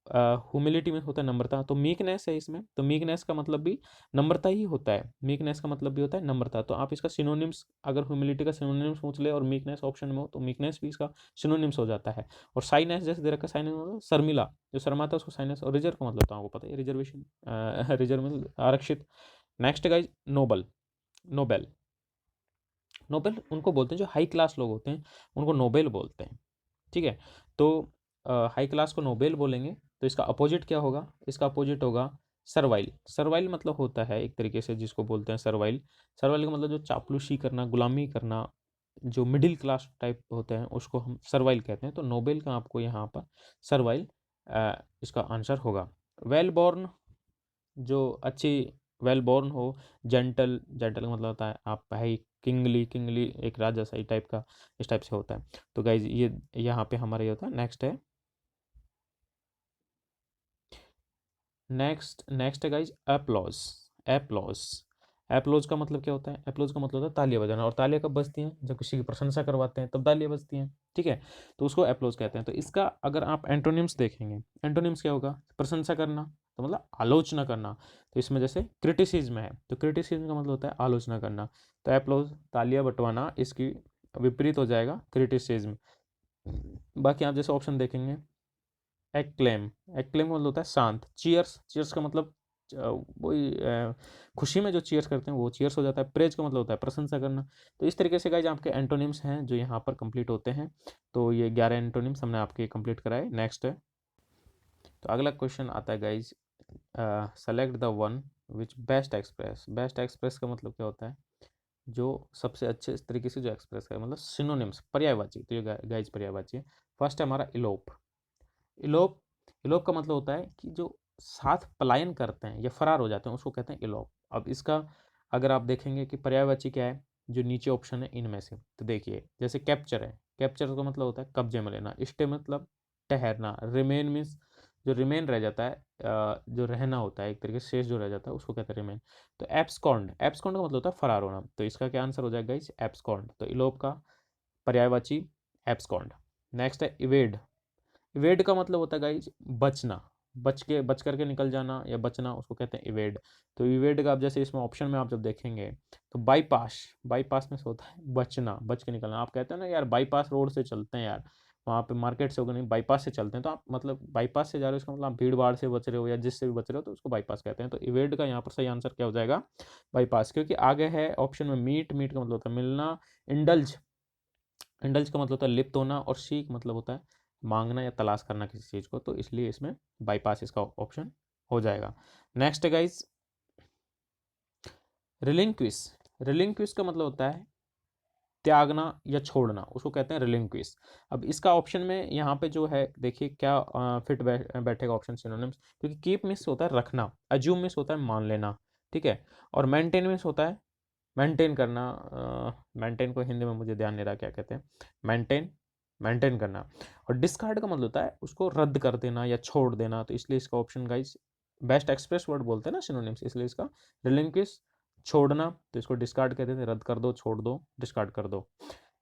A: ह्यूमिलिटी में होता है नम्रता, तो मीकनेस है इसमें, तो मीकनेस का मतलब भी नम्रता ही होता है। मीकनेस का मतलब भी होता है नम्रता। तो आप इसका सिनोनिम्स, अगर ह्यूमिलिटी का सिनोनिम्स पूछ ले और मीकनेस ऑप्शन में हो, तो मीकनेस भी इसका सिनोनिम्स हो जाता है। और साइनेस जैसे दे रखा है, साइनेस मतलब शर्मिला, जो शर्माता है उसको साइनेस। और रिजर्व का मतलब तो आपको पता है, रिजर्वेशन, रिजर्व में आरक्षित। Next guys noble, noble, noble उनको बोलते हैं जो हाई क्लास लोग होते हैं, उनको नोबेल बोलते हैं, ठीक है। तो हाई क्लास को नोबेल बोलेंगे। तो इसका अपोजिट क्या होगा? इसका अपोजिट होगा सर्वाइल। सर्वाइल मतलब होता है एक तरीके से जिसको बोलते हैं सर्वाइल। सर्वाइल का मतलब जो चापलूसी करना, गुलामी करना, जो मिडिल क्लास टाइप होते हैं उसको हम सर्वाइल कहते हैं। तो नोबेल का आपको यहाँ पर सर्वाइल इसका आंसर होगा। वेल बॉर्न, जो अच्छी, वेल बॉर्न हो, जेंटल, जेंटल का मतलब होता है आप भाई, किंगली, किंगली एक राजाशाही टाइप का, इस टाइप से होता है। तो गाइज ये यहाँ पे हमारा ये होता है। नेक्स्ट है, नेक्स्ट नेक्स्ट है गाइज एप्लॉज। एप्लॉज, एप्लॉज का मतलब क्या होता है? एप्लॉज का मतलब होता है तालियां बजाना। और तालियां कब बजती हैं? जब किसी की प्रशंसा करवाते हैं तब तालियां बजती हैं, ठीक है। तो उसको एप्लॉज कहते हैं। तो इसका अगर आप एंटोनिम्स देखेंगे, एंटोनिम्स क्या होगा? प्रशंसा करना, तो मतलब आलोचना करना। तो इसमें जैसे क्रिटिसिज्म है, तो क्रिटिसिज्म का मतलब होता है आलोचना करना। तो एप्लॉज, तालियां बटवाना, इसकी विपरीत हो जाएगा क्रिटिसिज्म। बाकी आप जैसे ऑप्शन देखेंगे, एक्लेम, एक्लेम का मतलब होता है शांत। चीयर्स, चीयर्स का मतलब वही खुशी में जो चीयर्स करते हैं वो चीयर्स हो जाता है। प्रेज का मतलब होता है प्रशंसा करना। तो इस तरीके से गाइज आपके एंटोनिम्स हैं जो यहाँ पर कंप्लीट होते हैं। तो ये 11 एंटोनिम्स हमने आपके कंप्लीट कराए। नेक्स्ट है, तो अगला क्वेश्चन आता है guys, select the one which best express. Best express का मतलब क्या होता है? जो सबसे अच्छे इस तरीके से जो एक्सप्रेस है, मतलब सिनोनिम्स, पर्यायवाची। तो ये गाइज पर्यायवाची है। फर्स्ट है हमारा इलोप। इलोप, इलोप का मतलब होता है कि जो साथ पलायन करते हैं या फरार हो जाते हैं उसको कहते हैं इलोप। अब इसका अगर आप देखेंगे कि पर्यायवाची क्या है, जो नीचे ऑप्शन है इनमें से, तो देखिए जैसे कैप्चर है, कैप्चर का मतलब होता है कब्जे में लेना। स्टे मतलब ठहरना। रिमेन मीन्स जो रिमेन रह जाता है, जो रहना होता है एक तरीके से, शेष जो रह जाता है उसको कहते हैं रिमेन। तो एब्सकॉन्ड, एब्सकॉन्ड का मतलब होता है फरार होना। तो इसका क्या आंसर हो जाएगा इस एब्सकॉन्ड। तो इलोप का पर्यायवाची एब्सकॉन्ड। नेक्स्ट है इवेड। इवेड का मतलब होता है गाइज बचना, बच करके निकल जाना या बचना, उसको कहते हैं इवेड। तो इवेड का आप जैसे इसमें ऑप्शन में आप जब देखेंगे, तो बाईपास, बाईपास में से होता है बचना, बच के निकलना। आप कहते हैं ना यार बाईपास रोड से चलते हैं यार, वहाँ पे मार्केट से होगा नहीं, बाईपास से चलते हैं। तो आप मतलब बाईपास से जा रहे हो, इसका मतलब आप भीड़ भाड़ से बच रहे हो या जिससे भी बच रहे हो, तो उसको बाईपास कहते हैं। तो इवेड का यहाँ पर सही आंसर क्या हो जाएगा? बाईपास। क्योंकि आगे है ऑप्शन में मीट, मीट का मतलब होता है मिलना। इंडल्ज, इंडल्ज का मतलब होता है लिप्त होना। और सीक मतलब होता है मांगना या तलाश करना किसी चीज़ को। तो इसलिए इसमें बाईपास इसका ऑप्शन हो जाएगा। Next guys, relinquish. रिलिंक्विश का मतलब होता है त्यागना या छोड़ना, उसको कहते हैं रिलिंक्विश। अब इसका ऑप्शन में यहाँ पे जो है देखिए क्या फिट बैठेगा ऑप्शन सिनोनिम्स। क्योंकि कीप मिस होता है रखना, अज्यूम मिस होता है मान लेना, ठीक है। और मेंटेन मिस होता है मेंटेन करना। मेंटेन को हिंदी में मुझे ध्यान नहीं रहा क्या कहते हैं, मेंटेन, मेंटेन करना। और डिस्कार्ड का मतलब होता है उसको रद्द कर देना या छोड़ देना। तो इसलिए इसका option guys, best express word बोलते हैं ना सिनोनिम्स, इसलिए इसका रिलिंक्विश, छोड़ना, तो इसको डिस्कार्ड कहते थे, रद्द कर दो, छोड़ दो, डिस्कार्ड कर दो।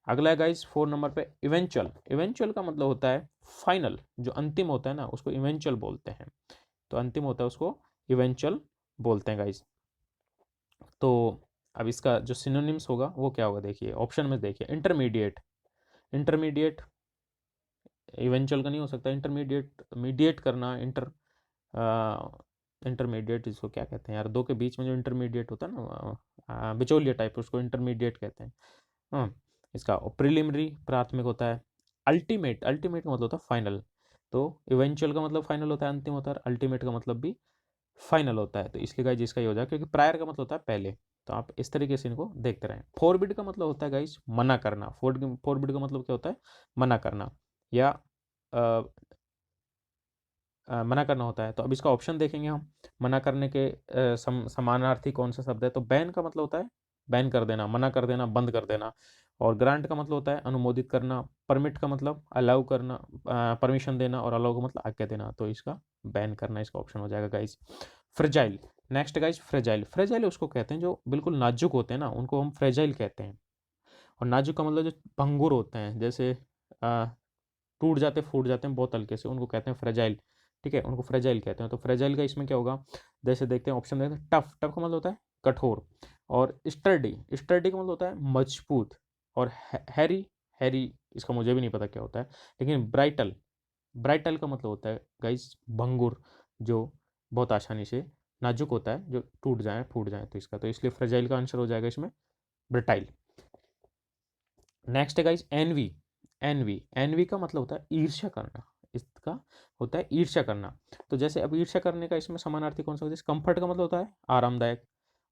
A: अगला है गाइस 4 नंबर पे इवेंचुअल। इवेंचुअल का मतलब होता है फाइनल, जो अंतिम होता है ना उसको इवेंचुअल बोलते हैं। तो अंतिम होता है उसको इवेंचुअल बोलते हैं गाइस। तो अब इसका जो सिनोनिम्स होगा वो क्या होगा? देखिए ऑप्शन में देखिए, इंटरमीडिएट, इंटरमीडिएट इवेंचुअल का नहीं हो सकता। इंटरमीडिएट, मीडिएट करना, इंटर इंटरमीडिएट इसको क्या कहते हैं यार, दो के बीच में जो इंटरमीडिएट होता है ना, बिचौलिया टाइप, उसको इंटरमीडिएट कहते हैं। हाँ, इसका प्रिलिमिनरी प्राथमिक होता है। अल्टीमेट, अल्टीमेट का मतलब होता है फाइनल। तो इवेंचुअल का मतलब फाइनल होता है, अंतिम होता है। अल्टीमेट का मतलब भी फाइनल होता है, तो इसलिए गाइज इसका ये हो जाएगा, क्योंकि प्रायर का मतलब होता है पहले। तो आप इस तरीके से इनको देखते रहें। फोरबिड का मतलब होता है गाइज मना करना। फोरबिड का मतलब क्या होता है, मना करना या मना करना होता है। तो अब इसका ऑप्शन देखेंगे हम। मना करने के समानार्थी कौन सा शब्द है, तो बैन का मतलब होता है बैन कर देना, मना कर देना, बंद कर देना। और ग्रांट का मतलब होता है अनुमोदित करना। परमिट का मतलब अलाउ करना, परमिशन देना। और अलाउ का मतलब आज्ञा देना। तो इसका बैन करना इसका ऑप्शन हो जाएगा guys. Fragile, next guys fragile. Fragile उसको कहते हैं जो बिल्कुल नाजुक होते हैं ना, उनको हम फ्रेजाइल कहते हैं। और नाजुक का मतलब जो भंगुर होते हैं, जैसे टूट जाते फूट जाते हैं बहुत हल्के से, उनको कहते हैं फ्रेजाइल। ठीक है, उनको फ्रेजाइल कहते हैं। तो फ्रेजाइल का इसमें क्या होगा, जैसे देखते हैं ऑप्शन देखते हैं। टफ, टफ का मतलब होता है कठोर। और स्टर्डी, स्टर्डी का मतलब होता है मजबूत। और हैरी, हैरी इसका मुझे भी नहीं पता क्या होता है। लेकिन ब्राइटल, ब्राइटल का मतलब होता है गाइस भंगुर, जो बहुत आसानी से नाजुक होता है, जो टूट जाए फूट जाए। तो इसका, तो इसलिए फ्रेजाइल का आंसर हो जाएगा इसमें ब्रिटाइल। नेक्स्ट है गाइस एनवी। एनवी, एनवी का मतलब होता है ईर्ष्या करना। इसका होता है ईर्ष्या करना। तो जैसे अब ईर्ष्या करने का इसमें समानार्थी कौन सा होता है, कंफर्ट का मतलब होता है आरामदायक।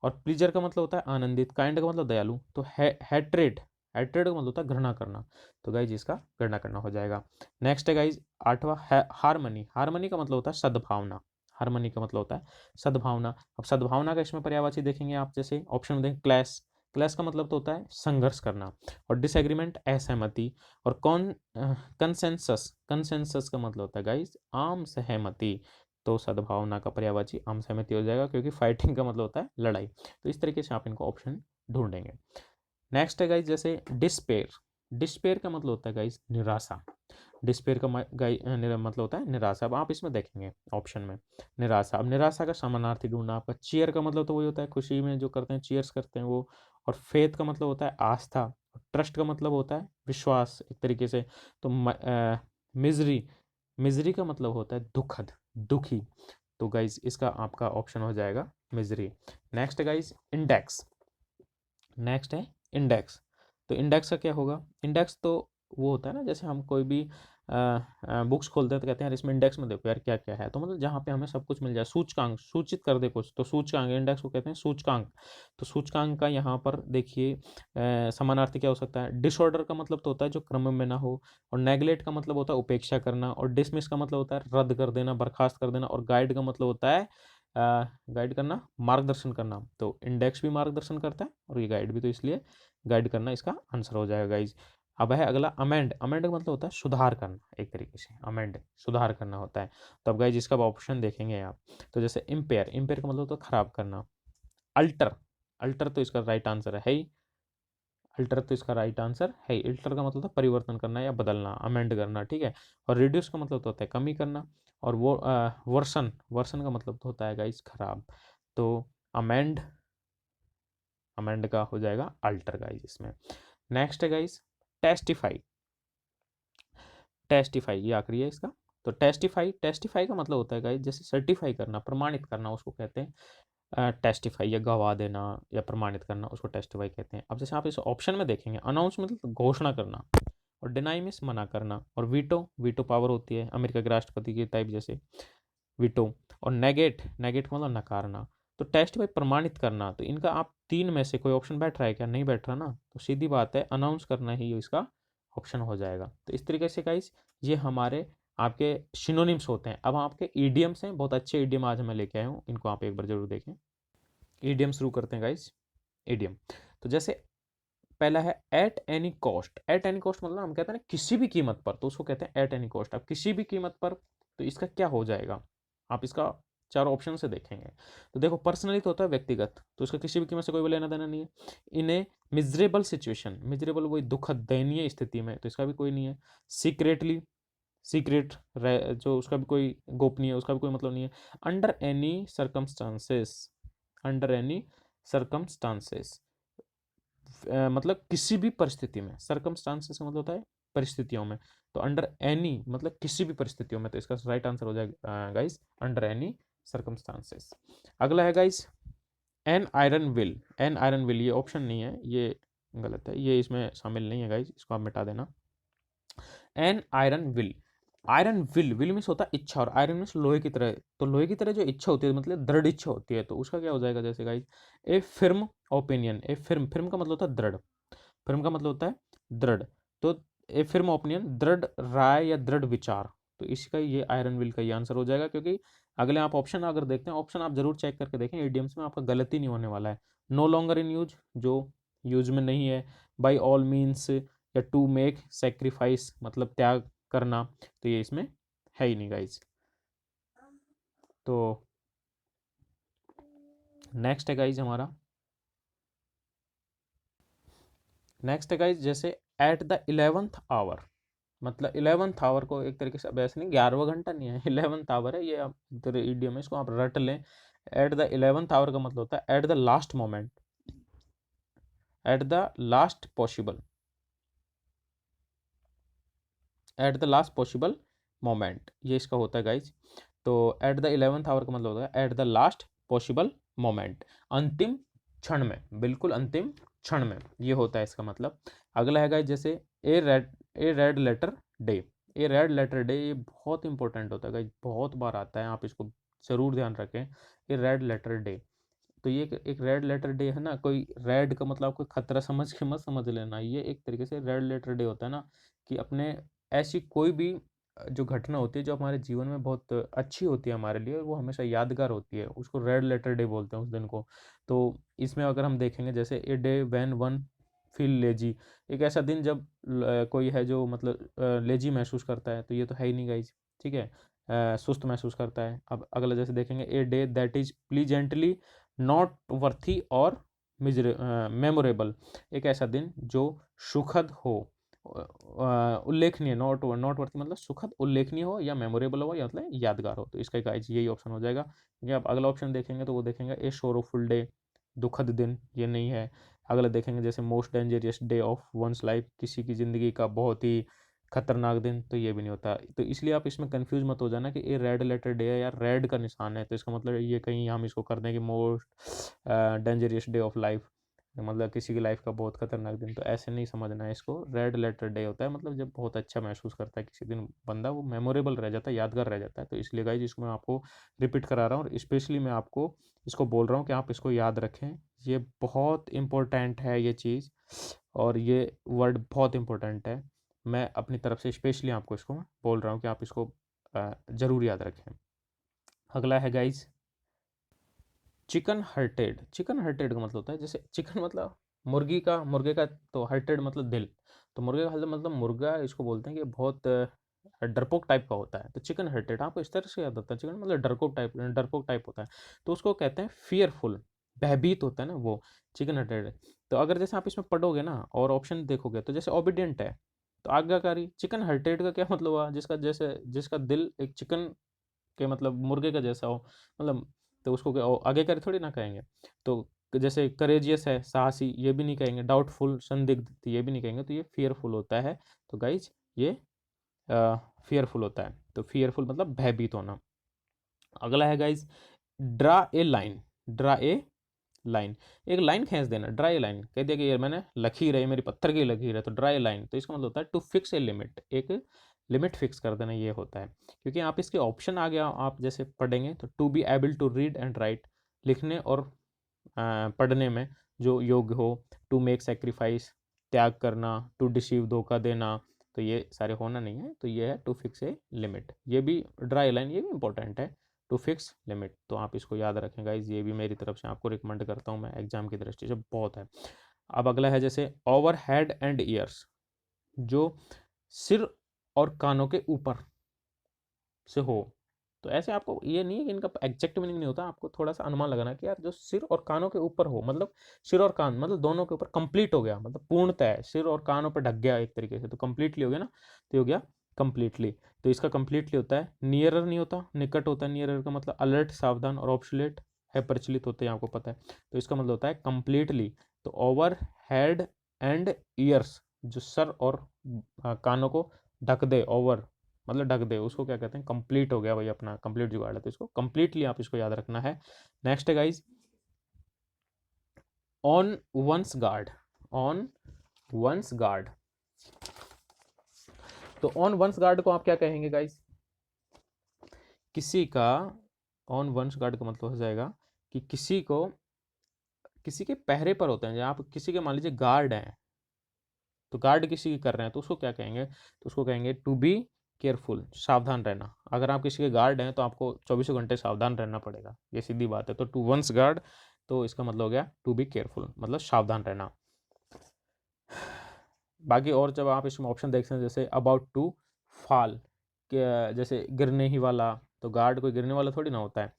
A: और प्लीजर का मतलब होता है आनंदित। काइंड का मतलब दयालु। तो हैट्रेड, हैट्रेड का मतलब होता है घृणा करना। तो गाइज इसका घृणा करना हो जाएगा। नेक्स्ट है गाइज आठवां हारमनी। हारमनी का मतलब होता है सद्भावना। हारमनी का मतलब होता है सद्भावना। अब सद्भावना का इसमें पर्यायवाची देखेंगे आप, जैसे ऑप्शन में देखें क्लैश। क्लैश का मतलब तो होता है संघर्ष करना। और डिसएग्रीमेंट असहमति। और कंसेंसस, कंसेंसस का मतलब होता है गाइस आम सहमति। तो सद्भावना का पर्यायवाची आम सहमति हो जाएगा, क्योंकि फाइटिंग का मतलब होता है लड़ाई। तो इस तरीके से आप इनको ऑप्शन ढूंढेंगे। नेक्स्ट है गाइस जैसे डिस्पेयर। डिस्पेयर का मतलब होता है गाइस निराशा। डिस्पेयर का मतलब होता है निराशा। अब आप इसमें देखेंगे ऑप्शन में निराशा। अब निराशा का समानार्थी ढूंढना आपका। चीयर का मतलब तो वही होता है खुशी में जो करते हैं, चीयर्स करते हैं वो। और फेथ का मतलब होता है आस्था। ट्रस्ट का मतलब होता है विश्वास एक तरीके से। तो मिजरी, मिजरी का मतलब होता है दुखद, दुखी। तो गाइज इसका आपका ऑप्शन हो जाएगा misery. Next guys index. Next है इंडेक्स। तो इंडेक्स का क्या होगा, इंडेक्स तो वो होता है ना, जैसे हम कोई भी बुक्स खोलते हैं तो कहते हैं यार इसमें इंडेक्स में देखो यार क्या क्या है। तो मतलब जहाँ पे हमें सब कुछ मिल जाए, सूचकांक सूचित कर दे कुछ, तो सूचकांक, इंडेक्स को कहते हैं सूचकांक। तो सूचकांक का यहाँ पर देखिए समानार्थी क्या हो सकता है। डिसऑर्डर का मतलब तो होता है जो क्रम में ना हो। और नेगलेक्ट का मतलब होता है उपेक्षा करना। और डिसमिस का मतलब होता है रद्द कर देना, बर्खास्त कर देना। और गाइड का मतलब होता है गाइड करना, मार्गदर्शन करना। तो इंडेक्स भी मार्गदर्शन करता है और ये गाइड भी, तो इसलिए गाइड करना इसका आंसर हो जाएगा गाइज। अब है अगला अमेंड। अमेंड का मतलब होता है सुधार करना, एक तरीके से अमेंड सुधार करना होता है। तो अब गाइज इसका ऑप्शन देखेंगे आप, तो जैसे इम्पेयर, इम्पेयर का मतलब होता है खराब करना। अल्टर, अल्टर तो इसका राइट आंसर है ही। अल्टर तो इसका राइट आंसर है। अल्टर का मतलब होता है परिवर्तन करना या बदलना, अमेंड करना। ठीक है। और रिड्यूस का मतलब तो होता है कमी करना। और वो वर्सन, वर्सन का मतलब तो होता है गाइस खराब। तो अमेंड, अमेंड का हो जाएगा अल्टर गाइस इसमें। नेक्स्ट है गाइस टेस्टिफाई। टेस्टिफाई ये आखिरी है इसका। तो टेस्टिफाई, टेस्टिफाई का मतलब होता है गाइस जैसे सर्टिफाई करना, प्रमाणित करना, उसको कहते हैं टेस्टिफाई। या गवाह देना या प्रमाणित करना, उसको टेस्टिफाई कहते हैं। अब जैसे आप इस ऑप्शन में देखेंगे, अनाउंस मतलब घोषणा करना। और डिनाई मीन्स मना करना। और वीटो, वीटो पावर होती है अमेरिका के राष्ट्रपति की टाइप जैसे वीटो। और नेगेट, नेगेट का मतलब नकारना। तो टेस्ट भाई प्रमाणित करना। तो इनका आप तीन में से कोई ऑप्शन बैठ रहा है क्या, नहीं बैठ रहा ना, तो सीधी बात है अनाउंस करना ही इसका ऑप्शन हो जाएगा। तो इस तरीके से गाइस ये हमारे आपके सिनोनिम्स होते हैं। अब आपके ईडियम्स हैं, बहुत अच्छे ईडियम आज मैं लेके आया हूँ, इनको आप एक बार जरूर देखें। ईडियम शुरू करते हैं गाइस। ईडियम, तो जैसे पहला है at any cost. At any cost मतलब हम कहते हैं ना किसी भी कीमत पर, तो उसको कहते हैं एट एनी कॉस्ट। अब किसी भी कीमत पर, तो इसका क्या हो जाएगा, आप इसका चारों ऑप्शन से देखेंगे। तो देखो पर्सनली तो होता है व्यक्तिगत, तो इसका किसी भी कीमत से कोई लेना देना नहीं है। इन्हें मिजरेबल सिचुएशन, मिजरेबल वही दुखद दयनीय स्थिति में, तो इसका भी कोई नहीं है। सीक्रेटली, सीक्रेट जो उसका भी कोई गोपनीय, उसका भी कोई मतलब नहीं है। Under any circumstances, under any circumstances मतलब किसी भी परिस्थिति में। सर्कमस्टांसेस का मतलब होता है परिस्थितियों में। तो अंडर एनी मतलब किसी भी परिस्थितियों में, तो इसका राइट आंसर हो जाएगा गाइस अंडर एनी सर्कमस्टांसेस। अगला है guys an iron will. An iron will ये ऑप्शन नहीं है, ये गलत है, ये इसमें शामिल नहीं है गाइस, इसको आप मिटा देना। An iron will, iron will, will means होता है इच्छा और आयरन मीन्स लोहे की तरह, तो लोहे की तरह जो इच्छा होती है मतलब दृढ़ इच्छा होती है, तो उसका क्या हो जाएगा जैसे गाइस ए फिर्म ओपिनियन, ए फिर्म, फिर्म का मतलब होता है दृढ़, फिर्म का मतलब होता है दृढ़, तो ए फिर्म ओपिनियन दृढ़ राय या दृढ़ विचार, तो इसका ये आयरन विल का ये आंसर हो जाएगा, क्योंकि अगले आप ऑप्शन अगर देखते हैं, ऑप्शन आप जरूर चेक करके देखें, इडियम्स में आपका गलती नहीं होने वाला है। नो लॉन्गर इन यूज, जो यूज में नहीं है, बाई ऑल मीन्स या टू मेक सेक्रीफाइस मतलब त्याग करना, तो ये इसमें है ही नहीं गाइज। तो नेक्स्ट है गाइज हमारा, नेक्स्ट है गाइज जैसे एट द 11th आवर, मतलब 11th आवर को एक तरीके से, अब ऐसे नहीं 11वां घंटा नहीं है, 11th आवर है ये, आप तेरे इडियम है, इसको आप रट लें। एट द 11th आवर का मतलब होता है at the last moment, at the last possible, at the last possible moment, ये इसका होता है गाइज। तो एट द 11th आवर का मतलब होता है at the last possible moment, अंतिम क्षण में, बिल्कुल अंतिम क्षण में, ये होता है इसका मतलब। अगला है गाइज जैसे ए रेड लेटर डे, ए रेड लेटर डे, ये बहुत इंपॉर्टेंट होता है गाइज, बहुत बार आता है, आप इसको जरूर ध्यान रखें। ए रेड लेटर डे, तो ये एक रेड लेटर डे है ना, कोई रेड का मतलब कोई खतरा समझ के मत समझ लेना, ये एक तरीके से रेड लेटर डे होता है ना, कि अपने ऐसी कोई भी जो घटना होती है जो हमारे जीवन में बहुत अच्छी होती है हमारे लिए, और वो हमेशा यादगार होती है, उसको रेड लेटर डे बोलते हैं उस दिन को। तो इसमें अगर हम देखेंगे जैसे a day when one feel lazy, एक ऐसा दिन जब कोई है जो मतलब लेजी महसूस करता है, तो ये तो है ही नहीं गाइज, ठीक है, सुस्त महसूस करता है। अब अगला जैसे देखेंगे a day that is pleasantly not worthy और मेमोरेबल, एक ऐसा दिन जो सुखद हो, उल्लेखनीय, नॉट नॉट वर्थी मतलब सुखद, उल्लेखनीय हो या मेमोरेबल हो या मतलब यादगार हो, तो इसका गाइज यही ऑप्शन हो जाएगा। क्योंकि आप अगला ऑप्शन देखेंगे तो वो देखेंगे ए शोरोफुल डे, दुखद दिन, ये नहीं है। अगला देखेंगे जैसे most dangerous day of one's life, किसी की ज़िंदगी का बहुत ही खतरनाक दिन, तो ये भी नहीं होता, तो इसलिए आप इसमें कंफ्यूज मत हो जाना कि ये रेड लेटर डे है या रेड का निशान है, तो इसका मतलब ये कहीं हम इसको कर दें कि most dangerous day of life, मतलब किसी की लाइफ का बहुत खतरनाक दिन, तो ऐसे नहीं समझना है इसको, रेड लेटर डे होता है मतलब जब बहुत अच्छा महसूस करता है किसी दिन बंदा, वो मेमोरेबल रह जाता है, यादगार रह जाता है, तो इसलिए गाइज इसको मैं आपको रिपीट करा रहा हूँ, और स्पेशली मैं आपको इसको बोल रहा हूँ कि आप इसको याद रखें, ये बहुत इंपॉर्टेंट है ये चीज़, और ये वर्ड बहुत इंपॉर्टेंट है, मैं अपनी तरफ से स्पेशली आपको इसको बोल रहा हूँ कि आप इसको ज़रूर याद रखें। अगला है guys chicken hurted, chicken hurted का मतलब होता है जैसे चिकन मतलब मुर्गी का, मुर्गे का, तो हर्टेड मतलब दिल, तो मुर्गे का मतलब मुर्गा, इसको बोलते हैं कि बहुत डरपोक टाइप का होता है, तो चिकन हर्टेड आपको इस तरह से याद होता है, चिकन मतलब डरपोक टाइप होता है, तो उसको कहते हैं फियरफुल, भयभीत होता है ना वो, चिकन हर्टेड। तो अगर जैसे आप इसमें पढ़ोगे ना और ऑप्शन देखोगे तो जैसे ओबीडियंट है, तो आज्ञाकारी, चिकन हर्टेड का क्या मतलब हुआ, जिसका जैसे जिसका दिल एक चिकन के मतलब मुर्गे का जैसा हो, मतलब, तो उसको आगे कर थोड़ी ना कहेंगे। तो जैसे करेजियस है, साहसी, ये भी नहीं कहेंगे, डाउटफुल, संदिग्ध, तो ये भी नहीं कहेंगे, तो ये फियरफुल होता है, तो गाइज ये फियरफुल होता है, तो फियरफुल मतलब भयभीत होना। अगला है guys draw a line, draw a line, एक लाइन खींच देना, ड्रा ए लाइन, कह दिया कि यार मैंने लकीर है, मेरी पत्थर की लकीर है, तो ड्रा ए लाइन, तो इसका मतलब होता है टू फिक्स ए लिमिट, एक लिमिट फिक्स कर देना, ये होता है। क्योंकि आप इसके ऑप्शन आ गया, आप जैसे पढ़ेंगे तो to be able to read and write, लिखने और पढ़ने में जो योग्य हो, टू मेक सेक्रीफाइस, त्याग करना, टू डिसीव, धोखा देना, तो ये सारे होना नहीं है, तो ये है टू फिक्स ए लिमिट, ये भी ड्राई लाइन, ये भी इंपॉर्टेंट है, टू फिक्स लिमिट, तो आप इसको याद रखें गाइज, ये भी मेरी तरफ से आपको रिकमेंड करता हूँ मैं, एग्जाम की दृष्टि से बहुत है। अब अगला है जैसे ओवर हेड एंड ईयर्स, जो सिर और कानों के ऊपर से हो, तो ऐसे आपको ये नहीं है कि इनका एग्जैक्ट मीनिंग नहीं होता, आपको थोड़ा सा अनुमान लगाना कि यार जो सिर और कानों के ऊपर हो, मतलब सिर और कान मतलब दोनों के ऊपर कंप्लीट हो गया, मतलब पूर्णतः है, सिर और कानों पर ढक गया एक तरीके से, तो कंप्लीटली हो गया ना, तो हो गया कंप्लीटली, तो इसका कंप्लीटली होता है नियरर, नहीं होता, निकट होता है, नियरर का मतलब अलर्ट, सावधान, और ऑब्सोलेट है, प्रचलित होते हैं, आपको पता है, तो इसका मतलब होता है कंप्लीटली, तो ओवर हेड एंड ईयर्स, जो सर और कानों को ढक दे, ओवर मतलब ढक दे, उसको क्या कहते हैं, कंप्लीट हो गया भाई, अपना कंप्लीट जुगाड़ है, तो इसको कंप्लीटली आप इसको याद रखना है। नेक्स्ट है guys, on one's guard, on one's guard. तो ऑन वंस गार्ड को आप क्या कहेंगे गाइज, किसी का, ऑन वंस गार्ड का मतलब हो जाएगा कि किसी को, किसी के पहरे पर होते हैं, जब आप किसी के मान लीजिए गार्ड हैं, तो गार्ड किसी की कर रहे हैं, तो उसको क्या कहेंगे, तो उसको कहेंगे टू बी केयरफुल, सावधान रहना। अगर आप किसी के गार्ड हैं तो आपको 24 घंटे सावधान रहना पड़ेगा, ये सीधी बात है। तो टू वंस गार्ड, तो इसका मतलब हो गया टू बी केयरफुल, मतलब सावधान रहना। बाकी और जब आप इसमें ऑप्शन देखते हैं, जैसे अबाउट टू फॉल, जैसे गिरने ही वाला, तो गार्ड कोई गिरने वाला थोड़ी ना होता है।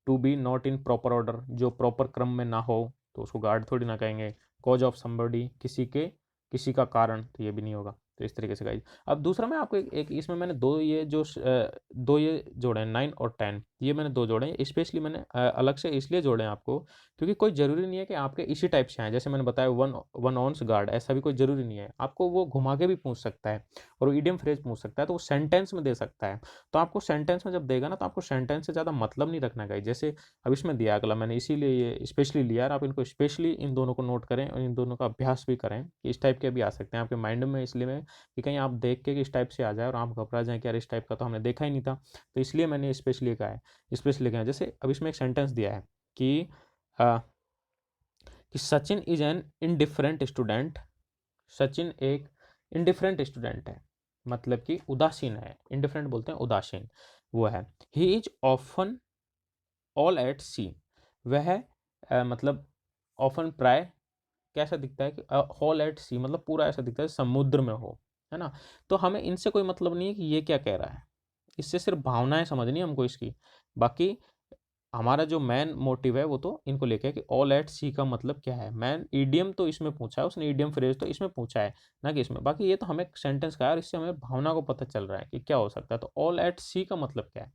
A: To be not in proper order, जो प्रॉपर क्रम में ना हो, तो उसको गार्ड थोड़ी ना कहेंगे। कॉज ऑफ समबडी, किसी के, किसी का कारण, तो ये भी नहीं होगा। तो इस तरीके से गाइज। अब दूसरा मैं आपको एक इसमें मैंने दो ये जो दो ये जोड़े हैं 9 और 10, ये मैंने दो जोड़े हैं, स्पेशली मैंने अलग से इसलिए जोड़े हैं आपको, क्योंकि कोई ज़रूरी नहीं है कि आपके इसी टाइप से आए। जैसे मैंने बताया वन ऑन्स गार्ड, ऐसा भी कोई ज़रूरी नहीं है, आपको वो घुमा के भी पूछ सकता है, और वो ईडियम फ्रेज पूछ सकता है, तो वो सेंटेंस में दे सकता है। तो आपको सेंटेंस में जब देगा ना, तो आपको सेंटेंस से ज़्यादा मतलब नहीं रखना गाइज। जैसे अब इसमें दिया अगला, मैंने इसीलिए ये स्पेशली लिया, और आप इनको स्पेशली इन दोनों को नोट करें और इन दोनों का अभ्यास भी करें कि इस टाइप के भी आ सकते हैं आपके माइंड में, इसलिए मैं कि कहीं आप देख के कि इस टाइप से आ जाए और आप घबरा जाएं कि यार इस टाइप का तो हमने देखा ही नहीं था, तो इसलिए मैंने स्पेशली कहा है, स्पेशली कहा है। जैसे अब इसमें एक सेंटेंस दिया है कि आ, कि Sachin is an indifferent student, Sachin एक इनडिफरेंट स्टूडेंट है, मतलब कि उदासीन है, इनडिफरेंट बोलते हैं उदासीन, वो है। He is often all at sea, वह मतलब ऑफन प्राय कैसा दिखता है कि ऑल एट सी, मतलब पूरा ऐसा दिखता है समुद्र में हो, है ना। तो हमें इनसे कोई मतलब नहीं है कि ये क्या कह रहा है, इससे सिर्फ भावनाएं समझनी है हमको इसकी। बाकी हमारा जो मैन मोटिव है वो तो इनको लेके है कि ऑल एट सी का मतलब क्या है। मैन ईडियम तो इसमें पूछा है उसने, ईडियम फ्रेज तो इसमें पूछा है, ना कि इसमें। बाकी ये तो हमें सेंटेंस का है और इससे हमें भावना को पता चल रहा है कि क्या हो सकता है। तो ऑल एट सी का मतलब क्या है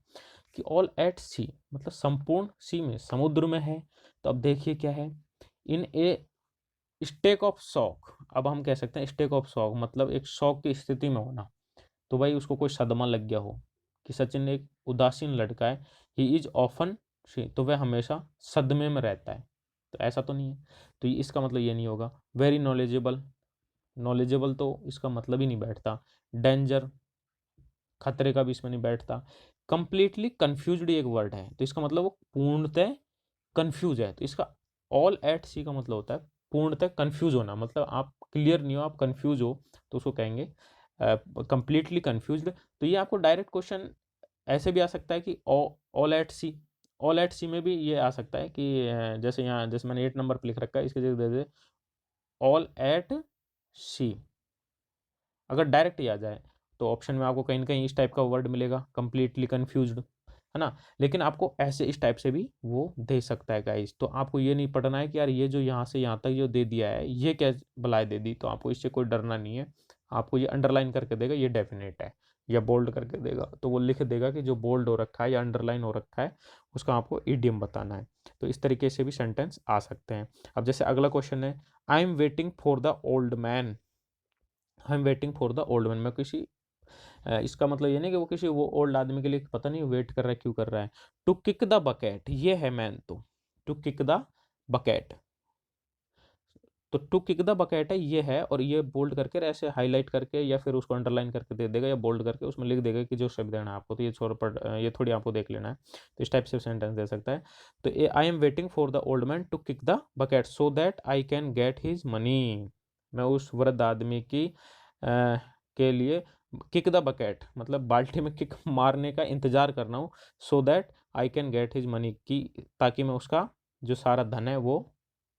A: कि ऑल एट सी मतलब संपूर्ण सी में, समुद्र में है। तो अब देखिए क्या है, इन ए स्टेक ऑफ शॉक। अब हम कह सकते हैं स्टेक ऑफ शॉक मतलब एक शौक की स्थिति में होना। तो भाई उसको कोई सदमा लग गया हो कि सचिन एक उदासीन लड़का है, ही इज ऑफन, तो वह हमेशा सदमे में रहता है, तो ऐसा तो नहीं है। तो इसका मतलब ये नहीं होगा। वेरी नॉलेजेबल, नॉलेजेबल तो इसका मतलब ही नहीं बैठता। डेंजर, खतरे का भी इसमें नहीं बैठता। कंप्लीटली कन्फ्यूज्ड एक वर्ड है, तो इसका मतलब वो पूर्णतः कंफ्यूज है। तो इसका ऑल एट सी का मतलब होता है पूर्णतः कंफ्यूज होना, मतलब आप क्लियर नहीं हो, आप कंफ्यूज हो, तो उसको कहेंगे कंप्लीटली कंफ्यूज्ड। तो ये आपको डायरेक्ट क्वेश्चन ऐसे भी आ सकता है कि all at sea, all at sea में भी ये आ सकता है कि जैसे यहाँ, जैसे मैंने 8 नंबर पर लिख रखा है, इसके जगह दे दे ऑल एट सी। अगर डायरेक्ट ही आ जाए तो ऑप्शन में आपको कहीं ना कहीं इस टाइप का वर्ड मिलेगा, कंप्लीटली कंफ्यूज्ड, है ना। लेकिन आपको ऐसे इस टाइप से भी वो दे सकता है गाइस। तो आपको ये नहीं पढ़ना है कि यार ये जो यहाँ से यहाँ तक जो दे दिया है ये क्या बलाए दे दी, तो आपको इससे कोई डरना नहीं है। आपको ये अंडरलाइन करके देगा ये डेफिनेट है, या बोल्ड करके देगा तो वो लिख देगा कि जो बोल्ड हो रखा है या अंडरलाइन हो रखा है उसका आपको ईडियम बताना है। तो इस तरीके से भी सेंटेंस आ सकते हैं। अब जैसे अगला क्वेश्चन है, आई am waiting for the old man, I am waiting for the old man. मैं किसी इसका मतलब ये नहीं कि वो किसी वो ओल्ड आदमी के लिए पता नहीं वेट कर रहा है, क्यों कर रहा है। टू किक द बकेट, ये है मैन, तो टू किक द बकेट, तो टू किक द बकेट है ये है, और ये बोल्ड करके ऐसे हाईलाइट करके या फिर उसको अंडरलाइन करके दे देगा, या बोल्ड करके उसमें लिख देगा कि जो शब्द देना है आपको। तो ये छोड़ पढ़ ये थोड़ी आपको देख लेना है। तो इस टाइप से सेंटेंस दे सकता है। तो uh I am waiting for the old man to kick the bucket so that I can get his money, मैं उस वृद्ध आदमी की के लिए किक द बकेट मतलब बाल्टी में किक मारने का इंतजार कर रहा हूँ, सो that I can get his money की, ताकि मैं उसका जो सारा धन है वो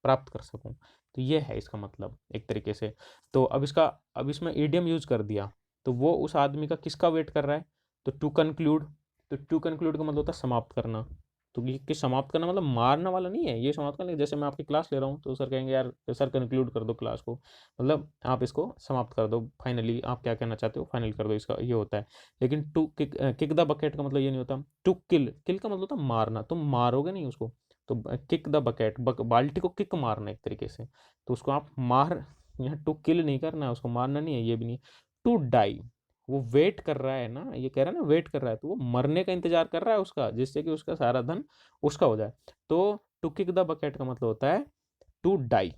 A: प्राप्त कर सकूं। तो ये है इसका मतलब एक तरीके से। तो अब इसका, अब इसमें ईडियम यूज कर दिया, तो वो उस आदमी का किसका वेट कर रहा है, तो टू कंक्लूड, तो टू कंक्लूड का मतलब होता है समाप्त करना। तो ये कि समाप्त करना मतलब मारना वाला नहीं है, ये समाप्त करना, जैसे मैं आपकी क्लास ले रहा हूँ तो सर कहेंगे यार सर कंक्लूड कर दो क्लास को, मतलब आप इसको समाप्त कर दो, फाइनली आप क्या कहना चाहते हो फाइनल कर दो, इसका ये होता है। लेकिन to kick, kick the bucket का मतलब ये नहीं होता। टू किल, किल का मतलब होता है मारना, तुम मारोगे नहीं उसको। तो किक द बकेट, बाल्टी को किक मारना एक तरीके से, तो उसको आप मार, यहाँ टू किल नहीं करना है, उसको मारना नहीं है, ये भी नहीं। टू डाई, वो वेट कर रहा है ना, ये कह रहा है ना वेट कर रहा है, तो वो मरने का इंतजार कर रहा है उसका, जिससे कि उसका सारा धन उसका हो जाए। तो टू किक द बकेट का मतलब होता है टू डाई,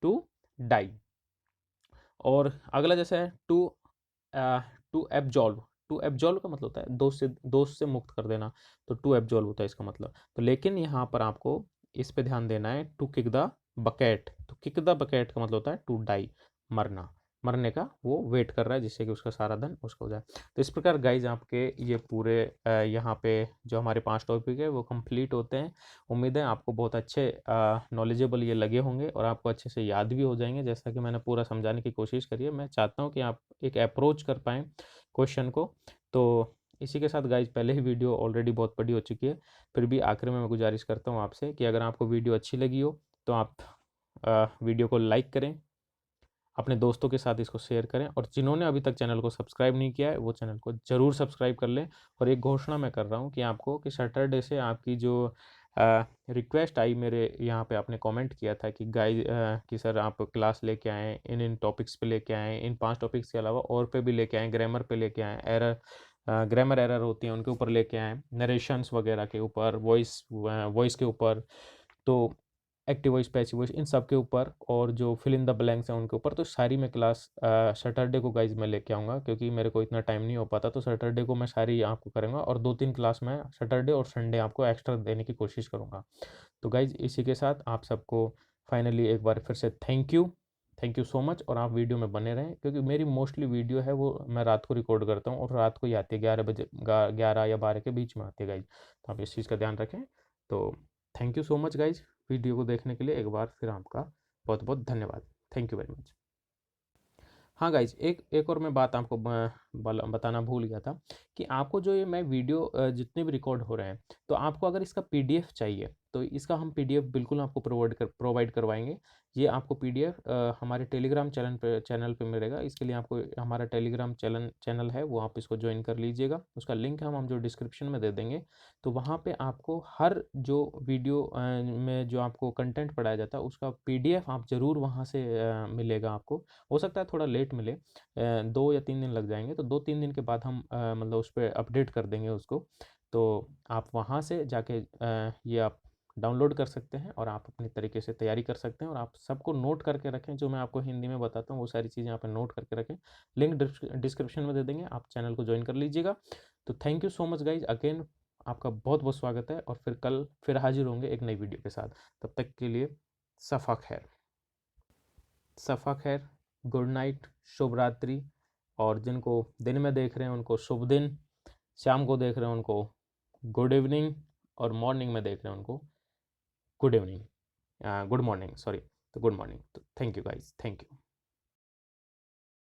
A: टू डाई। और अगला जैसे है टू एब्जॉल्व। टू एब्जॉल्व का मतलब होता है दोष से मुक्त कर देना, तो टू एब्जॉल्व होता है इसका मतलब। तो लेकिन यहाँ पर आपको इस पे ध्यान देना है, टू किक द बकेट। तो किक द बकेट का मतलब होता है टू डाई, मरना, मरने का वो वेट कर रहा है जिससे कि उसका सारा धन उसका हो जाए। तो इस प्रकार गाइज आपके ये पूरे यहाँ पे जो हमारे 5 टॉपिक है वो कंप्लीट होते हैं। उम्मीद है आपको बहुत अच्छे नॉलेजेबल ये लगे होंगे और आपको अच्छे से याद भी हो जाएंगे, जैसा कि मैंने पूरा समझाने की कोशिश करी है। मैं चाहता हूँ कि आप एक अप्रोच कर पाएँ क्वेश्चन को। तो इसी के साथ गाइज पहले ही वीडियो ऑलरेडी बहुत बड़ी हो चुकी है, फिर भी आखिर में मैं गुजारिश करता हूँ आपसे कि अगर आपको वीडियो अच्छी लगी हो तो आप वीडियो को लाइक करें, अपने दोस्तों के साथ इसको शेयर करें, और जिन्होंने अभी तक चैनल को सब्सक्राइब नहीं किया है वो चैनल को ज़रूर सब्सक्राइब कर लें। और एक घोषणा मैं कर रहा हूँ कि आपको कि सैटरडे से आपकी जो रिक्वेस्ट आई मेरे यहाँ पे, आपने कमेंट किया था कि कि सर आप क्लास लेके आएँ, इन इन टॉपिक्स पे लेके आएँ, इन 5 टॉपिक्स के अलावा और पे भी लेके आएँ, ग्रामर पे लेके आएँ, ग्रामर एरर होती है उनके ऊपर लेके आएँ, नरेशंस वगैरह के ऊपर, वॉइस के ऊपर, तो एक्टिव वॉइस, पैसिव वॉइस, इन सब के ऊपर, और जो फिल इन द ब्लैंक्स हैं उनके ऊपर। तो सारी मैं क्लास सैटरडे को गाइज मैं लेके आऊँगा, क्योंकि मेरे को इतना टाइम नहीं हो पाता, तो सैटरडे को मैं सारी आपको करूँगा, और 2-3 क्लास मैं सैटरडे और संडे आपको एक्स्ट्रा देने की कोशिश करूँगा। तो गाइज इसी के साथ आप सबको फाइनली एक बार फिर से थैंक यू सो मच। और आप वीडियो में बने रहें, क्योंकि मेरी मोस्टली वीडियो है वो मैं रात को रिकॉर्ड करता हूँ, और रात को ही आती है 11 बजे, 11 या 12 के बीच में आती है गाइज। तो आप इस चीज़ का ध्यान रखें। तो thank you so much guys, video को देखने के लिए एक बार फिर आपका बहुत बहुत धन्यवाद। Thank you very much. हाँ गाइज, एक एक और मैं बात आपको बताना भूल गया था कि आपको जो ये मैं वीडियो जितने भी रिकॉर्ड हो रहे हैं, तो आपको अगर इसका पीडीएफ चाहिए तो इसका हम पीडीएफ बिल्कुल आपको प्रोवाइड करवाएंगे। ये आपको पीडीएफ हमारे टेलीग्राम चैनल पे मिलेगा। इसके लिए आपको हमारा टेलीग्राम चैनल है, वो आप इसको ज्वाइन कर लीजिएगा। उसका लिंक हम जो डिस्क्रिप्शन में दे देंगे। तो वहाँ पे आपको हर जो वीडियो में जो आपको कंटेंट पढ़ाया जाता है उसका पीडीएफ आप ज़रूर वहाँ से मिलेगा आपको। हो सकता है थोड़ा लेट मिले, 2 या 3 दिन लग जाएंगे, तो 2-3 दिन के बाद हम मतलब उस पर अपडेट कर देंगे उसको। तो आप वहाँ से जाके ये आप डाउनलोड कर सकते हैं और आप अपनी तरीके से तैयारी कर सकते हैं। और आप सबको नोट करके रखें, जो मैं आपको हिंदी में बताता हूँ वो सारी चीज़ें यहाँ पर नोट करके रखें। लिंक डिस्क्रिप्शन में दे देंगे, आप चैनल को ज्वाइन कर लीजिएगा। तो thank you so much guys again, आपका बहुत बहुत स्वागत है, और फिर कल फिर हाजिर होंगे एक नई वीडियो के साथ। तब तक के लिए सफ़ा खैर, सफ़ा खैर, गुड नाइट, शुभ रात्रि। और जिनको दिन में देख रहे हैं उनको शुभ दिन, शाम को देख रहे हैं उनको गुड इवनिंग, और मॉर्निंग में देख रहे हैं उनको good evening, good morning, sorry. तो गुड मॉर्निंग। तो thank you guys, thank you.